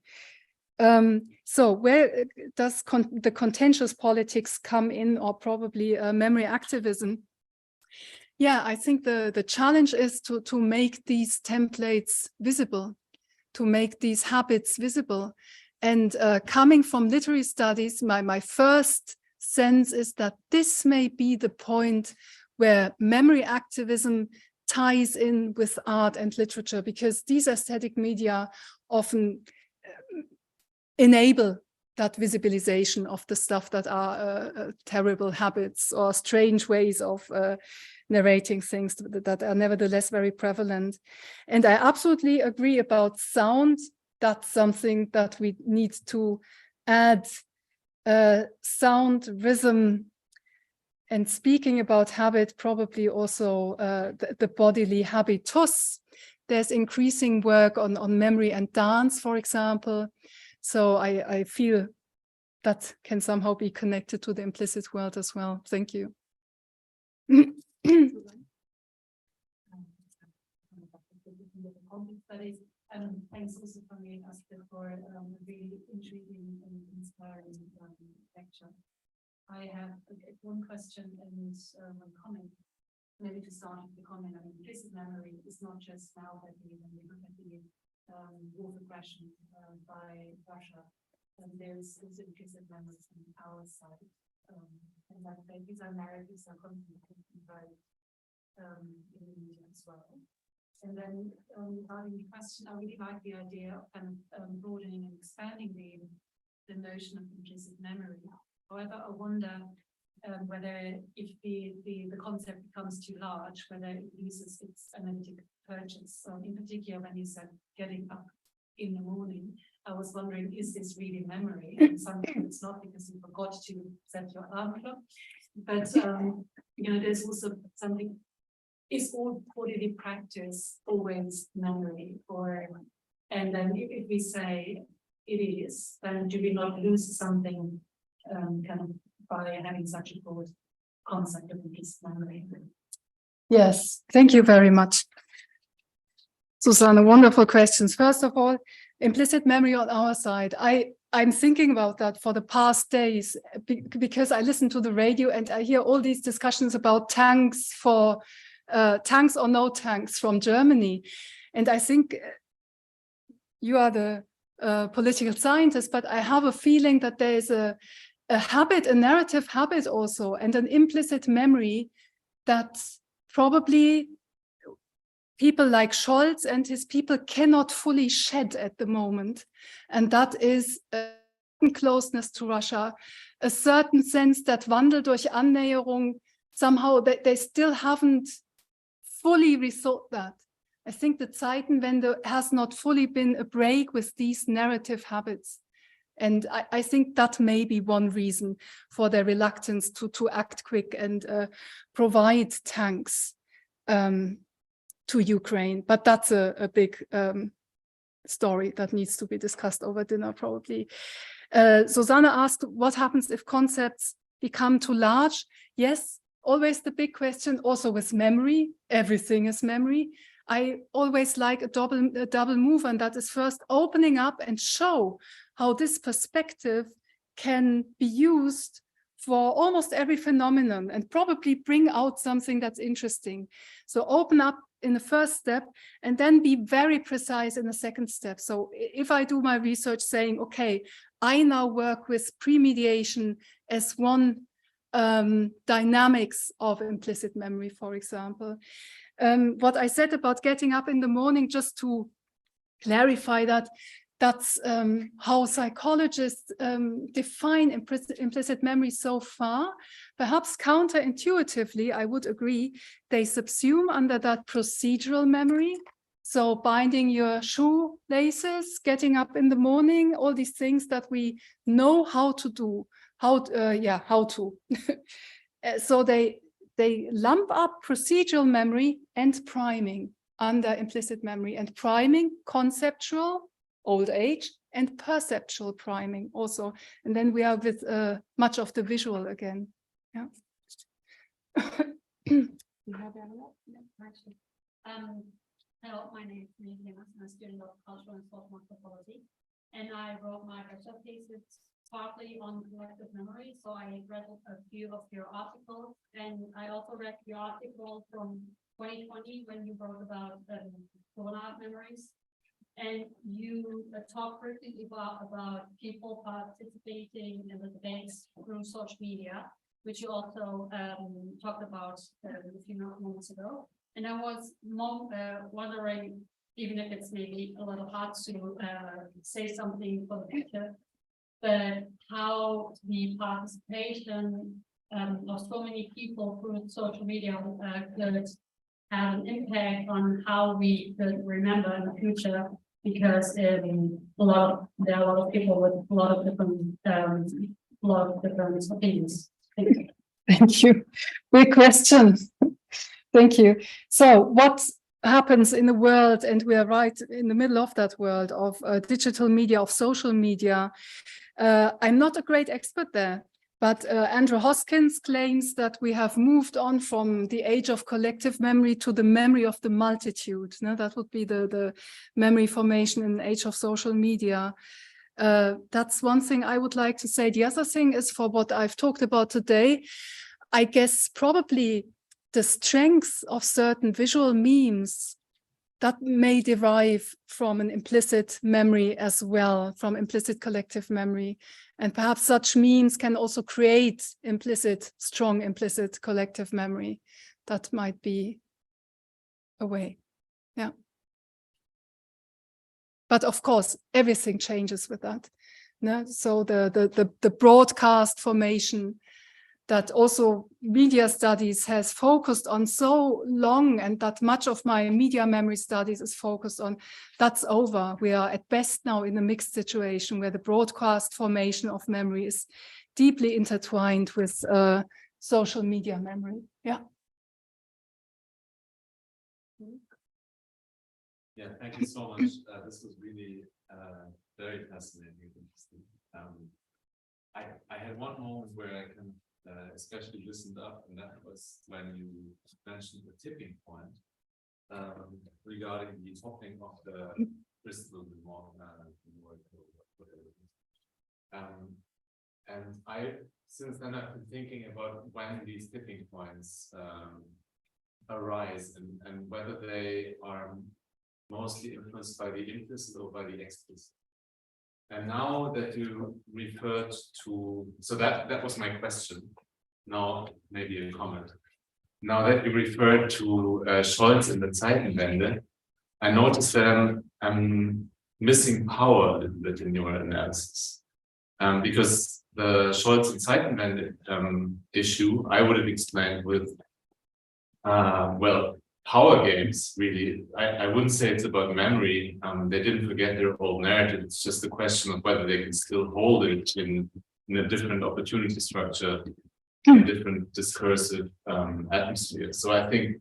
So where does the contentious politics come in, or probably memory activism? Yeah, I think the challenge is to make these templates visible, to make these habits visible. And coming from literary studies, my first sense is that this may be the point where memory activism ties in with art and literature, because these aesthetic media often enable that visibilization of the stuff that are terrible habits or strange ways of narrating things that are nevertheless very prevalent. And I absolutely agree about sound. That's something that we need to add, sound, rhythm, and speaking about habit, probably also the bodily habitus. There's increasing work on memory and dance, for example. So I feel that can somehow be connected to the implicit world as well. Thank you. Thanks also for me, Astrid, for a really intriguing and inspiring lecture. I have one question and one comment. Maybe to start with the comment, I mean, implicit memory is not just now that when we look at the war of aggression by Russia, there's also implicit memory from our side, and that these are narratives that are constantly involved in the media as well. And then regarding the question, I really like the idea of kind of broadening and expanding the notion of implicit memory. However, I wonder whether if the concept becomes too large, whether it loses its analytic purchase. So in particular, when you said getting up in the morning, I was wondering, is this really memory? And sometimes it's not because you forgot to set your alarm clock. But there's also something. Is all bodily practice always memory? And then if we say it is, then do we not lose something kind of by having such a broad concept of implicit memory? Yes, thank you very much, Susanne. Wonderful questions. First of all, implicit memory on our side. I I'm thinking about that for the past days because I listen to the radio and I hear all these discussions about tanks for tanks or no tanks from Germany. And I think you are the political scientist, but I have a feeling that there is a habit, a narrative habit also, and an implicit memory that probably people like Scholz and his people cannot fully shed at the moment. And that is a closeness to Russia, a certain sense that Wandel durch Annäherung, somehow they still haven't fully resolved that. I think the Zeitenwende has not fully been a break with these narrative habits. And I think that may be one reason for their reluctance to act quick and provide tanks to Ukraine. But that's a big story that needs to be discussed over dinner, probably. Susanne asked, what happens if concepts become too large? Yes, always the big question, also with memory. Everything is memory. I always like a double move, and that is first opening up and show how this perspective can be used for almost every phenomenon and probably bring out something that's interesting. So open up in the first step and then be very precise in the second step. So if I do my research saying, okay, I now work with premediation as one dynamics of implicit memory, for example. What I said about getting up in the morning, just to clarify that, that's how psychologists define implicit memory so far. Perhaps counterintuitively, I would agree, they subsume under that procedural memory. So binding your shoelaces, getting up in the morning, all these things that we know how to do, how to. So they lump up procedural memory and priming under implicit memory, and priming conceptual, old age, and perceptual priming also. And then we are with much of the visual again. Yeah. Hello, my name is Mariel. I'm a student of cultural and social anthropology, and I wrote my bachelor thesis partly on collective memory. So I read a few of your articles, and I also read your article from 2020 when you wrote about Corona memories. And you talked briefly about people participating in the debates through social media, which you also talked about a few moments ago. And I was wondering, even if it's maybe a little hard to say something for the future, but how the participation of so many people through social media could have an impact on how we could remember in the future, because there are a lot of people with a lot of different opinions. Thank you. Thank you. Great question. Thank you. So what happens in the world, and we are right in the middle of that world of digital media, of social media. I'm not a great expert there. But Andrew Hoskins claims that we have moved on from the age of collective memory to the memory of the multitude. No, that would be the memory formation in the age of social media. That's one thing I would like to say. The other thing is, for what I've talked about today, I guess probably the strength of certain visual memes that may derive from an implicit memory as well, from implicit collective memory. And perhaps such memes can also create strong implicit collective memory. That might be a way, yeah. But of course, everything changes with that. No? So the broadcast formation that also media studies has focused on so long, and that much of my media memory studies is focused on, that's over. We are at best now in a mixed situation where the broadcast formation of memory is deeply intertwined with social media memory. Yeah. Yeah, thank you so much. This was really very fascinating and interesting. I had one moment where I can especially listened up, and that was when you mentioned the tipping point regarding the topping of the crystal, And since then I've been thinking about when these tipping points arise and whether they are mostly influenced by the implicit or by the explicit. And now that you referred to, so that was my question. Now maybe a comment. Now that you referred to Scholz and the Zeitenwende, I noticed that I'm missing power a little bit in your analysis. Because the Scholz and Zeitenwende issue, I would have explained with, well, power games, really. I wouldn't say it's about memory. They didn't forget their old narrative. It's just a question of whether they can still hold it in a different opportunity structure, in different discursive atmosphere. So I think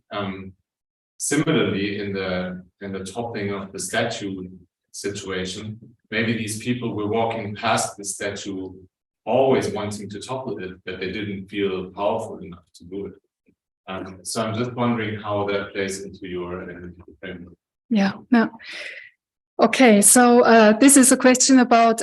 similarly in the toppling of the statue situation, maybe these people were walking past the statue always wanting to topple it, but they didn't feel powerful enough to do it. So I'm just wondering how that plays into your analytical framework. Yeah, no. Okay, so this is a question about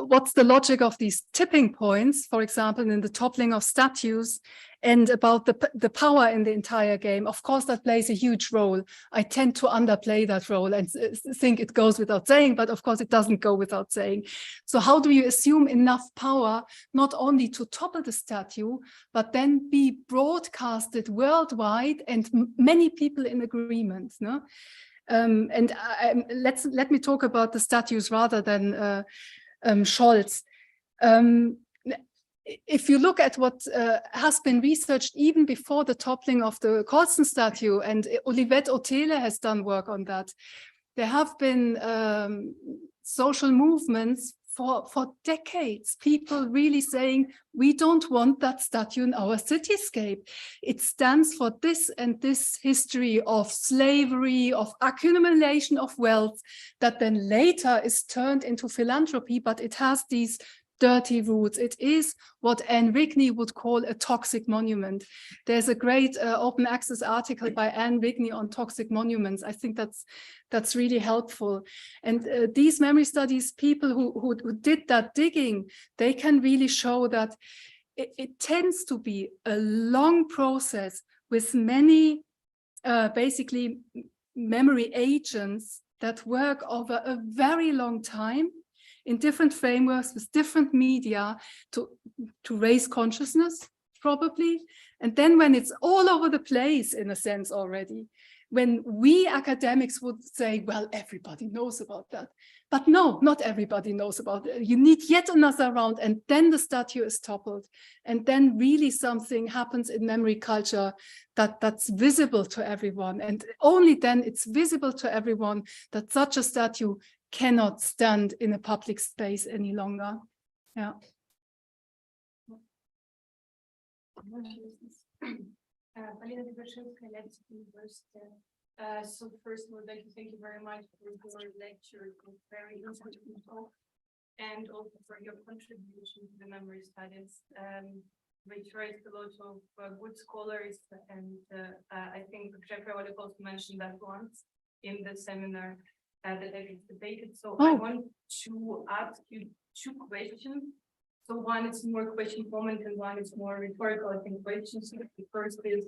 what's the logic of these tipping points, for example, in the toppling of statues, and about the power in the entire game. Of course, that plays a huge role. I tend to underplay that role and think it goes without saying, but of course it doesn't go without saying. So how do you assume enough power not only to topple the statue, but then be broadcasted worldwide and many people in agreement, no? And let me talk about the statues rather than Scholz. If you look at what has been researched even before the toppling of the Colston statue, and Olivette Otele has done work on that, there have been social movements for decades, people really saying, we don't want that statue in our cityscape. It stands for this and this history of slavery, of accumulation of wealth, that then later is turned into philanthropy, but it has these dirty roots. It is what Anne Rigney would call a toxic monument. There's a great open access article by Anne Rigney on toxic monuments. I think that's really helpful. And these memory studies, people who did that digging, they can really show that it tends to be a long process with many basically memory agents that work over a very long time in different frameworks with different media to raise consciousness, probably. And then when it's all over the place, in a sense already, when we academics would say, well, everybody knows about that. But no, not everybody knows about it. You need yet another round, and then the statue is toppled. And then really something happens in memory culture that's visible to everyone. And only then it's visible to everyone that such a statue cannot stand in a public space any longer. Yeah. University. So first, I would like to thank you very much for your lecture. It was very interesting talk, and also for your contribution to the memory studies, which raised a lot of good scholars. And I think Jeffrey Olive also mentioned that once in the seminar that I debated. So I want to ask you two questions. So one is more question format and one is more rhetorical, I think, questions. The first is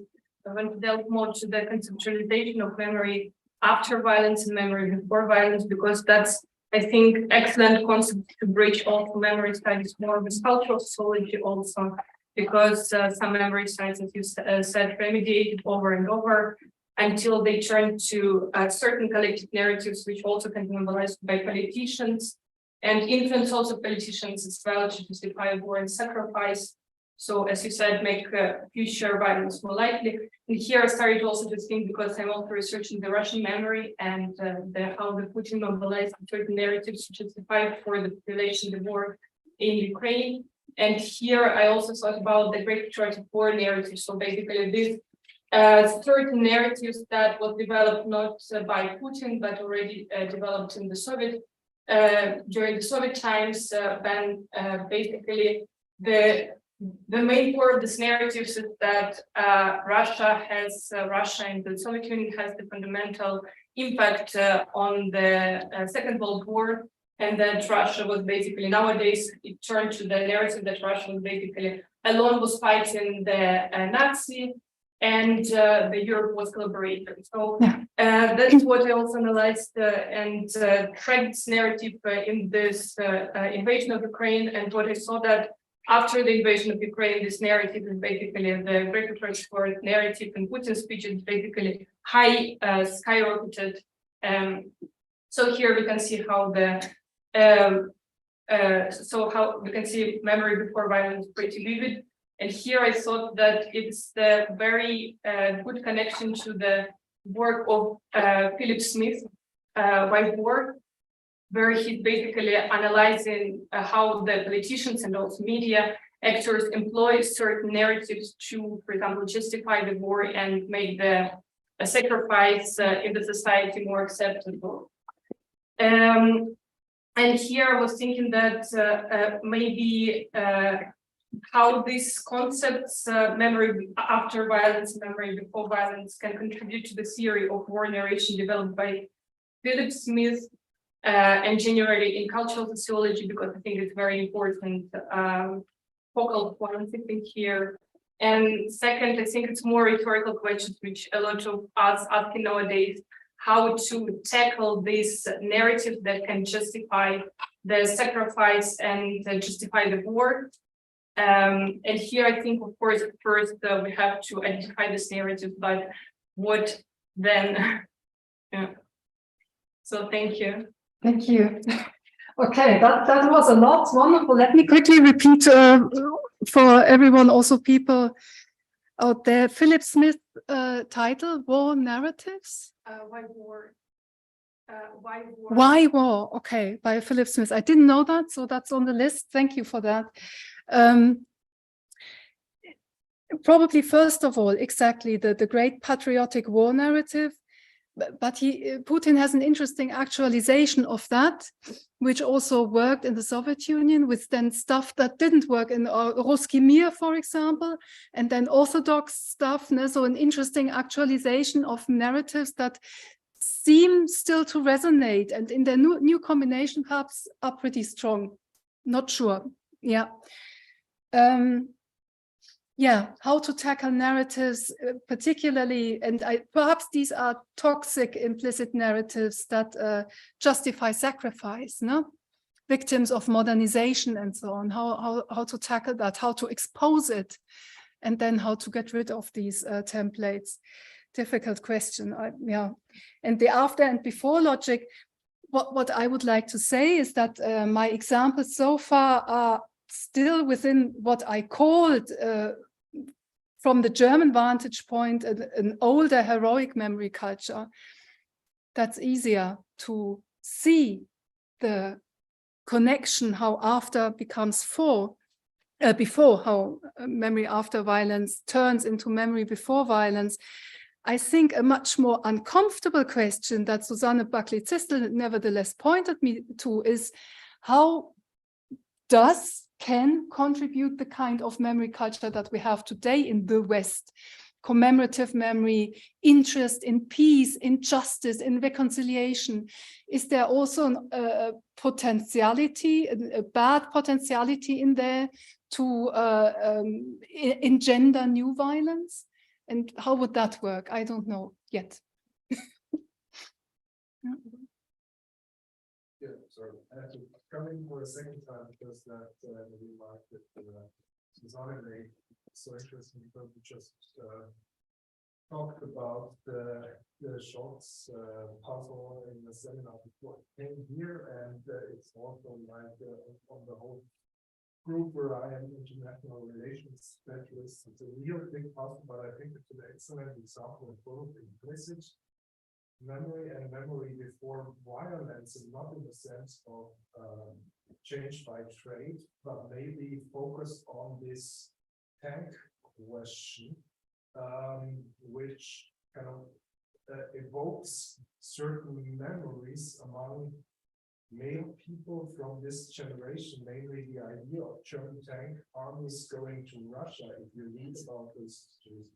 I want to delve more to the conceptualization of memory after violence and memory before violence, because that's, I think, excellent concept to bridge also memory studies more with cultural sociology also, because some memory studies, as you said, remediated over and over until they turn to certain collective narratives, which also can be mobilized by politicians and influence also politicians as well to justify war and sacrifice. So, as you said, make future violence more likely. And here I started also to think, because I'm also researching the Russian memory and how the Putin mobilized certain narratives to justify for the population the war in Ukraine. And here I also thought about the Great Patriotic War narrative. So basically these certain narratives that was developed not by Putin, but already developed in the Soviet, during the Soviet times, when basically the main core of this narrative is that Russia and the Soviet Union has the fundamental impact on the Second World War, and that Russia was basically, nowadays it turned to the narrative that Russia was basically alone, was fighting the Nazi, and the Europe was collaborating. So that's what I also analyzed and tracked this narrative in this invasion of Ukraine. And what I saw that after the invasion of Ukraine, this narrative is basically the Great Transport narrative, and Putin's speech is basically high, skyrocketed. So here we can see how the how we can see memory before violence pretty vivid. And here I thought that it's the very good connection to the work of Felix Smith, White War, where he's basically analyzing how the politicians and also media actors employ certain narratives to, for example, justify the war and make the sacrifice in the society more acceptable. And here I was thinking that maybe how these concepts, memory after violence, memory before violence, can contribute to the theory of war narration developed by Felix Smith, and generally in cultural sociology, because I think it's very important focal point, I think, here. And second, I think it's more rhetorical questions, which a lot of us asking nowadays, how to tackle this narrative that can justify the sacrifice and justify the war. And here I think, of course, first we have to identify this narrative, but what then? Yeah. So thank you. Thank you. Okay, that was a lot. Wonderful. Let me quickly repeat for everyone, also people out there, Philip Smith title, War Narratives? Why war? Why war? Why War? Okay, by Philip Smith. I didn't know that, so that's on the list. Thank you for that. Probably first of all, exactly the great patriotic war narrative, but Putin has an interesting actualization of that, which also worked in the Soviet Union, with then stuff that didn't work in Ruski Mir, for example, and then Orthodox stuff. So an interesting actualization of narratives that seem still to resonate, and in their new combination perhaps are pretty strong. Not sure. Yeah. Yeah, how to tackle narratives, particularly, and perhaps these are toxic implicit narratives that justify sacrifice, no? Victims of modernization and so on, how to tackle that, how to expose it, and then how to get rid of these templates. Difficult question, yeah. And the after and before logic, what I would like to say is that my examples so far are still within what I called, from the German vantage point, an older heroic memory culture. That's easier to see the connection, how after becomes before, how memory after violence turns into memory before violence. I think a much more uncomfortable question that Susanne Buckley-Zistel nevertheless pointed me to is how can contribute the kind of memory culture that we have today in the West. Commemorative memory, interest in peace, in justice, in reconciliation. Is there also a potentiality, a bad potentiality in there to engender new violence? And how would that work? I don't know yet. Yeah, sorry. I have to come in for a second time because that remark that Susanne made so interesting, because we just talked about the Scholz puzzle in the seminar before it came here, and it's also like on the whole group where I am international relations specialist. It's a real big puzzle, but I think it's an excellent example of both implicit memory and memory before violence, and not in the sense of change by trade, but maybe focused on this tank question, which kind of evokes certain memories among male people from this generation, mainly the idea of German tank armies going to Russia, if you read about those histories.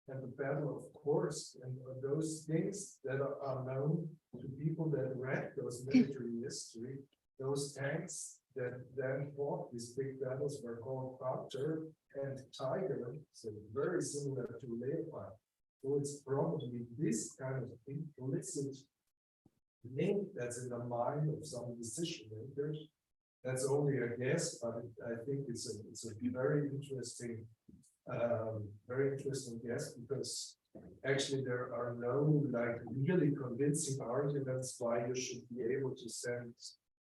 And the battle of Kursk, and those things that are known to people that read those military history, those tanks that then fought these big battles were called Panther and Tiger, so very similar to Leopard. So it's probably this kind of implicit link that's in the mind of some decision makers. That's only a guess, but I think it's a very interesting guess, because actually there are no like really convincing arguments why you should be able to send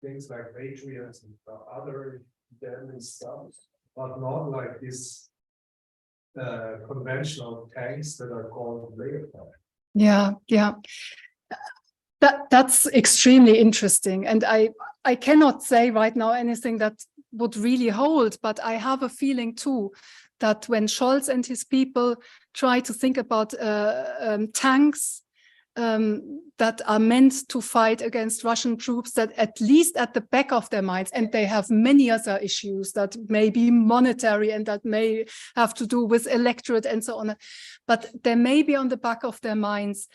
things like Patriots and other deadly stuff, but not like this conventional tanks that are called Leopard. Yeah, yeah. That's extremely interesting. And I cannot say right now anything that would really hold, but I have a feeling too that when Scholz and his people try to think about tanks that are meant to fight against Russian troops, that at least at the back of their minds, and they have many other issues that may be monetary and that may have to do with electorate and so on, but there may be on the back of their minds.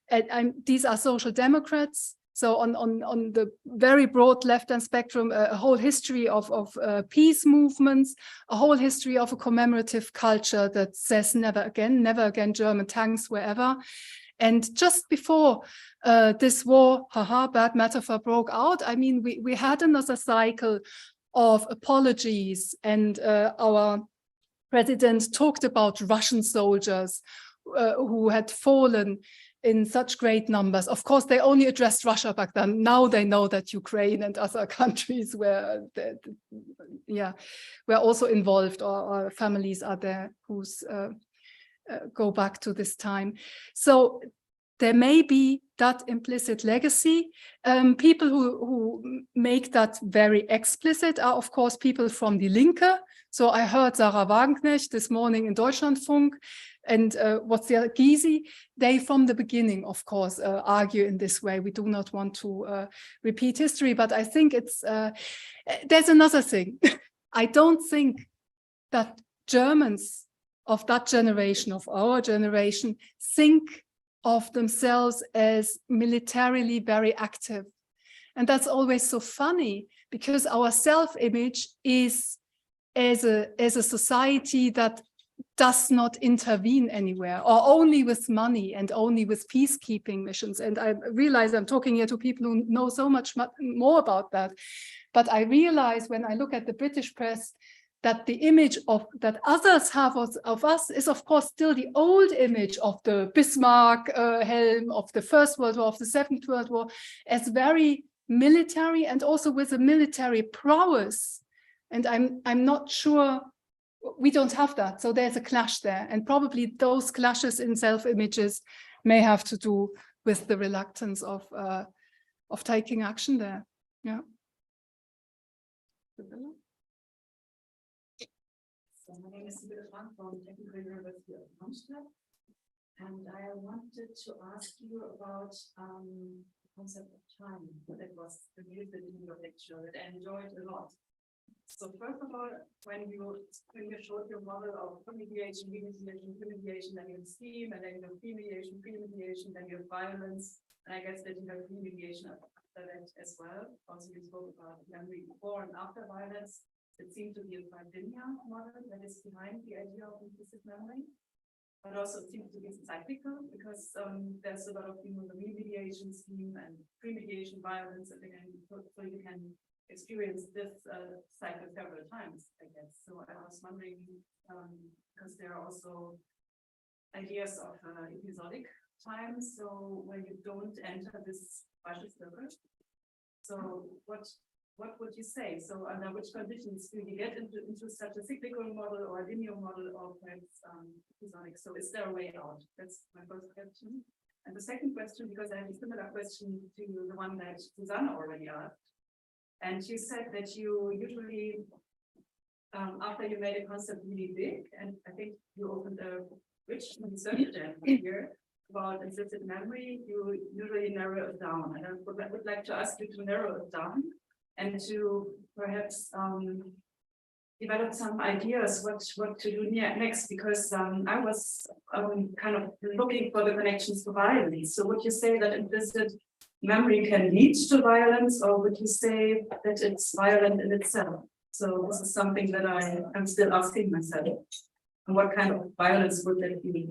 And these are social democrats. So on the very broad left-hand spectrum, a whole history of peace movements, a whole history of a commemorative culture that says never again German tanks wherever. And just before this war, bad metaphor, broke out, I mean, we had another cycle of apologies, and our president talked about Russian soldiers who had fallen in such great numbers. Of course, they only addressed Russia back then. Now they know that Ukraine and other countries were also involved, or families are there who's go back to this time. So there may be that implicit legacy. People who make that very explicit are, of course, people from Die Linke. So I heard Sarah Wagenknecht this morning in Deutschlandfunk, and what's the other, Gysi, they from the beginning, of course, argue in this way. We do not want to repeat history, but I think it's, there's another thing. I don't think that Germans of that generation, of our generation, think of themselves as militarily very active. And that's always so funny, because our self-image is as a society that does not intervene anywhere, or only with money and only with peacekeeping missions. And I realize I'm talking here to people who know so much more about that. But I realize when I look at the British press that the image that others have of us is, of course, still the old image of the Bismarck helm, of the First World War, of the Second World War, as very military and also with a military prowess. And I'm not sure, we don't have that. So there's a clash there. And probably those clashes in self-images may have to do with the reluctance of taking action there. Yeah. So my name is Mariel from Technical University of Frankfurt, and I wanted to ask you about the concept of time. That was the music in your lecture that I enjoyed a lot. So first of all, when you showed your model of remediation, remediation, then you have steam, and then you have remediation, then you have violence, and I guess that you have remediation after that as well. Also, you spoke about memory before and after violence. It seemed to be a quite linear model that is behind the idea of implicit memory, but also it seems to be cyclical, because there's a lot of remediation scheme and remediation violence, and again, so you can experience this cycle several times, I guess. So I was wondering, because there are also ideas of episodic time, so when you don't enter this vicious circle. So what would you say? So under which conditions do you get into such a cyclical model or a linear model, or perhaps episodic? So is there a way out? That's my first question. And the second question, because I have a similar question to the one that Susanna already asked. And she said that you usually, after you made a concept really big, and I think you opened a rich research here about implicit memory, you usually narrow it down. And I would like to ask you to narrow it down and to perhaps develop some ideas what to do next, because I was kind of looking for the connections to violence. So would you say that implicit memory can lead to violence, or would you say that it's violent in itself? So this is something that I'm still asking myself. And what kind of violence would that be?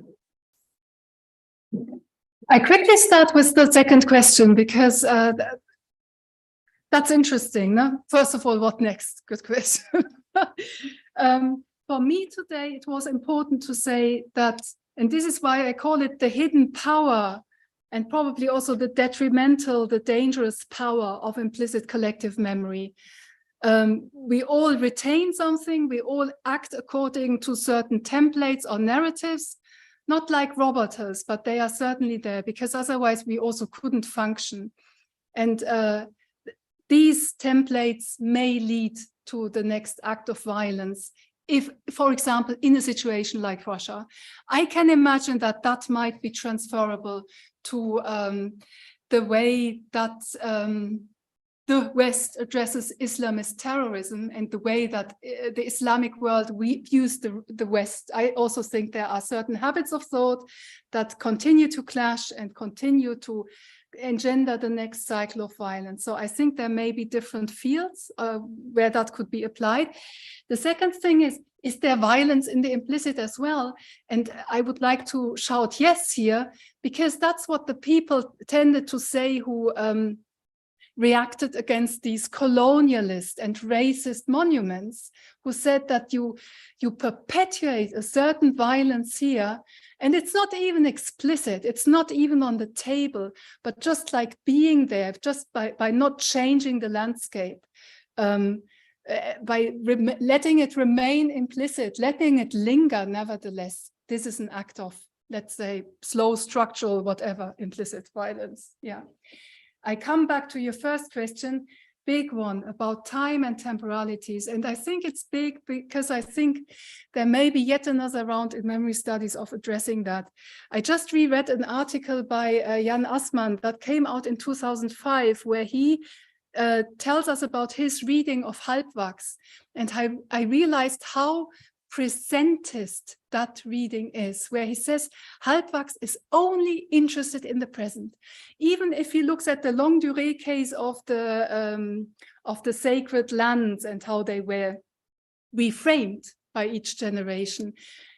I quickly start with the second question because that's interesting. No? First of all, what next? Good question. For me today, it was important to say that, and this is why I call it the hidden power, and probably also the detrimental, the dangerous power of implicit collective memory. We all retain something, we all act according to certain templates or narratives, not like robots, but they are certainly there, because otherwise we also couldn't function. And these templates may lead to the next act of violence. If, for example, in a situation like Russia, I can imagine that that might be transferable to the way that the West addresses Islamist terrorism and the way that the Islamic world views the West. I also think there are certain habits of thought that continue to clash and continue to engender the next cycle of violence. So I think there may be different fields where that could be applied. The second thing is there violence in the implicit as well? And I would like to shout yes here, because that's what the people tended to say who reacted against these colonialist and racist monuments, who said that you perpetuate a certain violence here, and it's not even explicit, it's not even on the table, but just like being there, just by not changing the landscape, by letting it remain implicit, letting it linger nevertheless. This is an act of, let's say, slow, structural, whatever, implicit violence. Yeah. I come back to your first question, big one, about time and temporalities. And I think it's big because I think there may be yet another round in memory studies of addressing that. I just reread an article by Jan Assmann that came out in 2005, where he tells us about his reading of Halbwachs. And I realized how presentist that reading is, where he says Halbwachs is only interested in the present. Even if he looks at the longue durée case of the sacred lands and how they were reframed by each generation.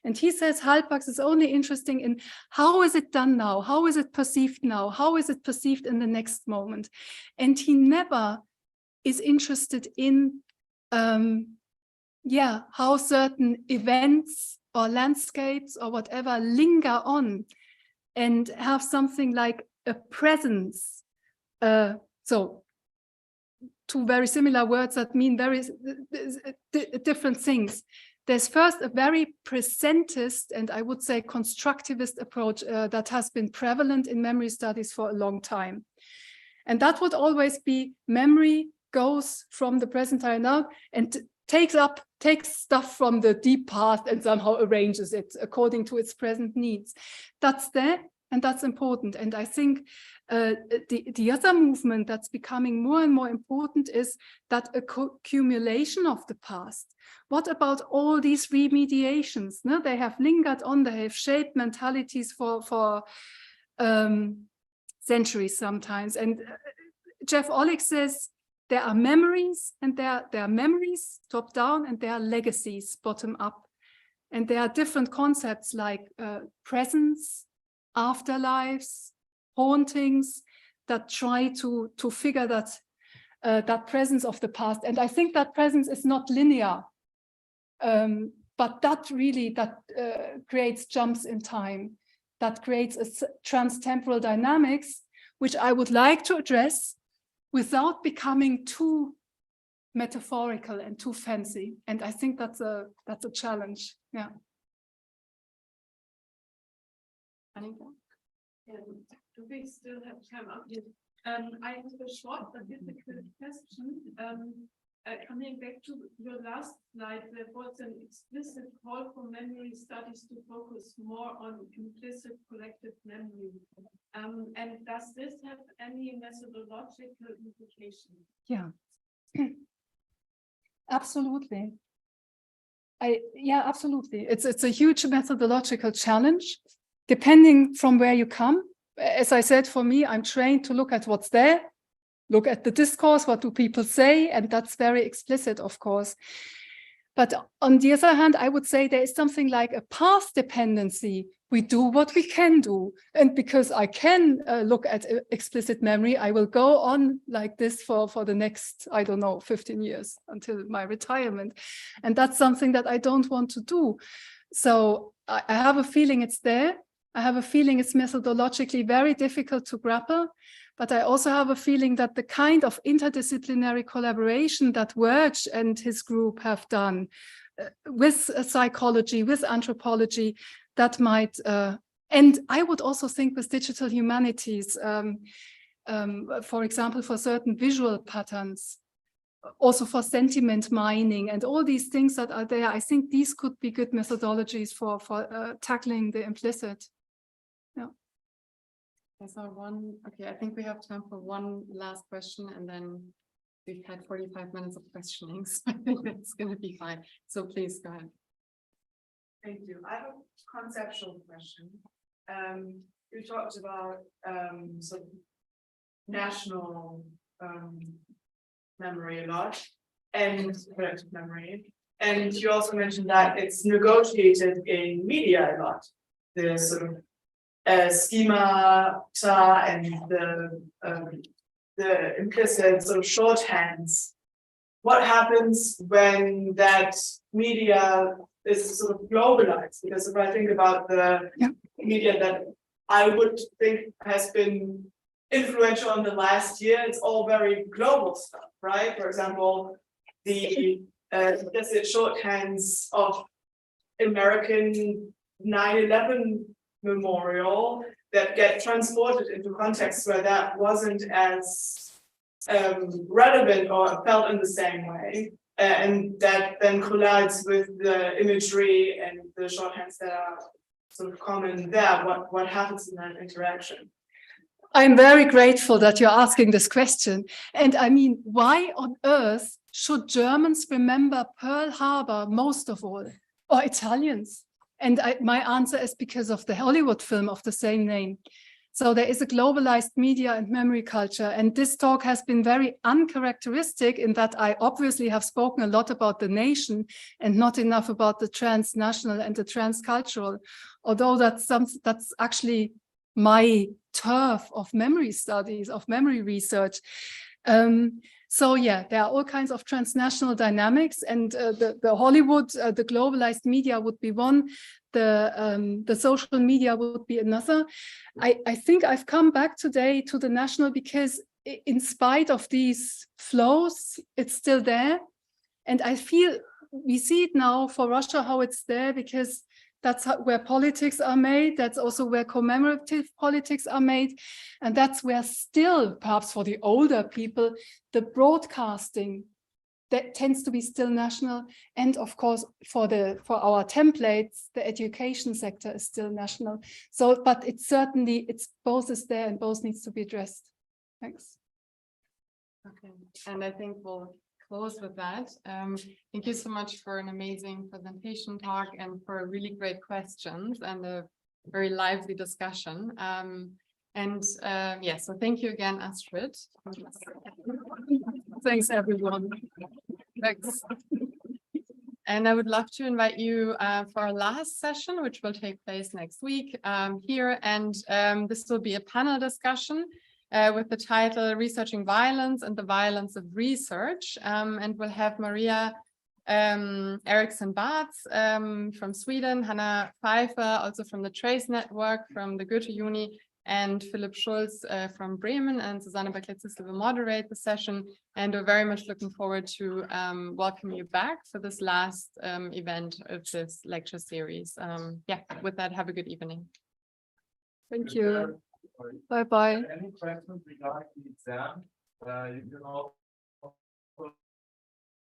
And he says Halbwachs is only interesting in how is it done now? How is it perceived now? How is it perceived in the next moment? And he never is interested in how certain events or landscapes or whatever linger on and have something like a presence. So two very similar words that mean very different things. There's first a very presentist and I would say constructivist approach that has been prevalent in memory studies for a long time. And that would always be memory goes from the present time now and takes stuff from the deep past and somehow arranges it according to its present needs. That's there and that's important. And I think the other movement that's becoming more and more important is that accumulation of the past. What about all these remediations? No? They have lingered on, they have shaped mentalities for centuries sometimes. And Jeff Ollick says, there are memories and there are memories top down and there are legacies bottom up. And there are different concepts like presence, afterlives, hauntings that try to figure that presence of the past. And I think that presence is not linear, but that really creates jumps in time, that creates a trans-temporal dynamics, which I would like to address without becoming too metaphorical and too fancy. And I think that's a challenge. Yeah. Do we still have time up here? I have a short but difficult question. Coming back to your last slide, there was an explicit call for memory studies to focus more on implicit collective memory. And does this have any methodological implication? Yeah, absolutely. Absolutely. It's a huge methodological challenge, depending from where you come. as I said, for me, I'm trained to look at what's there, look at the discourse, what do people say, and that's very explicit, of course. But on the other hand, I would say there is something like a path dependency. We do what we can do. And because I can look at explicit memory, I will go on like this for the next, I don't know, 15 years until my retirement. And that's something that I don't want to do. So I have a feeling it's there. I have a feeling it's methodologically very difficult to grapple. But I also have a feeling that the kind of interdisciplinary collaboration that Wertsch and his group have done with psychology, with anthropology, that might, and I would also think with digital humanities, for example, for certain visual patterns, also for sentiment mining and all these things that are there, I think these could be good methodologies for tackling the implicit. Yeah. Okay, I think we have time for one last question, and then we've had 45 minutes of questioning, so I think that's going to be fine. So please go ahead. Thank you. I have a conceptual question. You talked about sort of national memory a lot and collective memory. And you also mentioned that it's negotiated in media a lot. The sort of schemata and the implicit sort of shorthands. What happens when that media is sort of globalized? Because if I think about the media that I would think has been influential in the last year, it's all very global stuff, right? For example, the implicit shorthands of American 9/11 memorial that get transported into contexts where that wasn't as relevant or felt in the same way, and that then collides with the imagery and the shorthands that are sort of common there. What happens in that interaction? I'm very grateful that you're asking this question. And I mean, why on earth should Germans remember Pearl Harbor most of all, or Italians? And my answer is because of the Hollywood film of the same name. So there is a globalized media and memory culture. And this talk has been very uncharacteristic in that I obviously have spoken a lot about the nation and not enough about the transnational and the transcultural, although that's actually my turf of memory studies, of memory research. So yeah, there are all kinds of transnational dynamics, and the Hollywood, the globalized media would be one, the social media would be another. I think I've come back today to the national because in spite of these flows, it's still there. And I feel we see it now for Russia, how it's there, because that's where politics are made. That's also where commemorative politics are made. And that's where still, perhaps for the older people, the broadcasting that tends to be still national. And of course, for our templates, the education sector is still national. So, but it's certainly, both is there and both needs to be addressed. Thanks. Okay, and I think we'll close with that. Thank you so much for an amazing presentation talk and for really great questions and a very lively discussion. Yeah, so thank you again, Astrid. Thanks, everyone. Thanks. And I would love to invite you for our last session, which will take place next week here. And this will be a panel discussion with the title Researching Violence and the Violence of Research. And we'll have Maria Eriksson-Bartz from Sweden, Hannah Pfeiffer, also from the Trace Network from the Goethe-Uni, and Philipp Schulz from Bremen, and Susanne Bakletzis will moderate the session. And we're very much looking forward to welcome you back for this last event of this lecture series. Yeah, with that, have a good evening. Thank you. Bye-bye. Any questions regarding the exam? You can all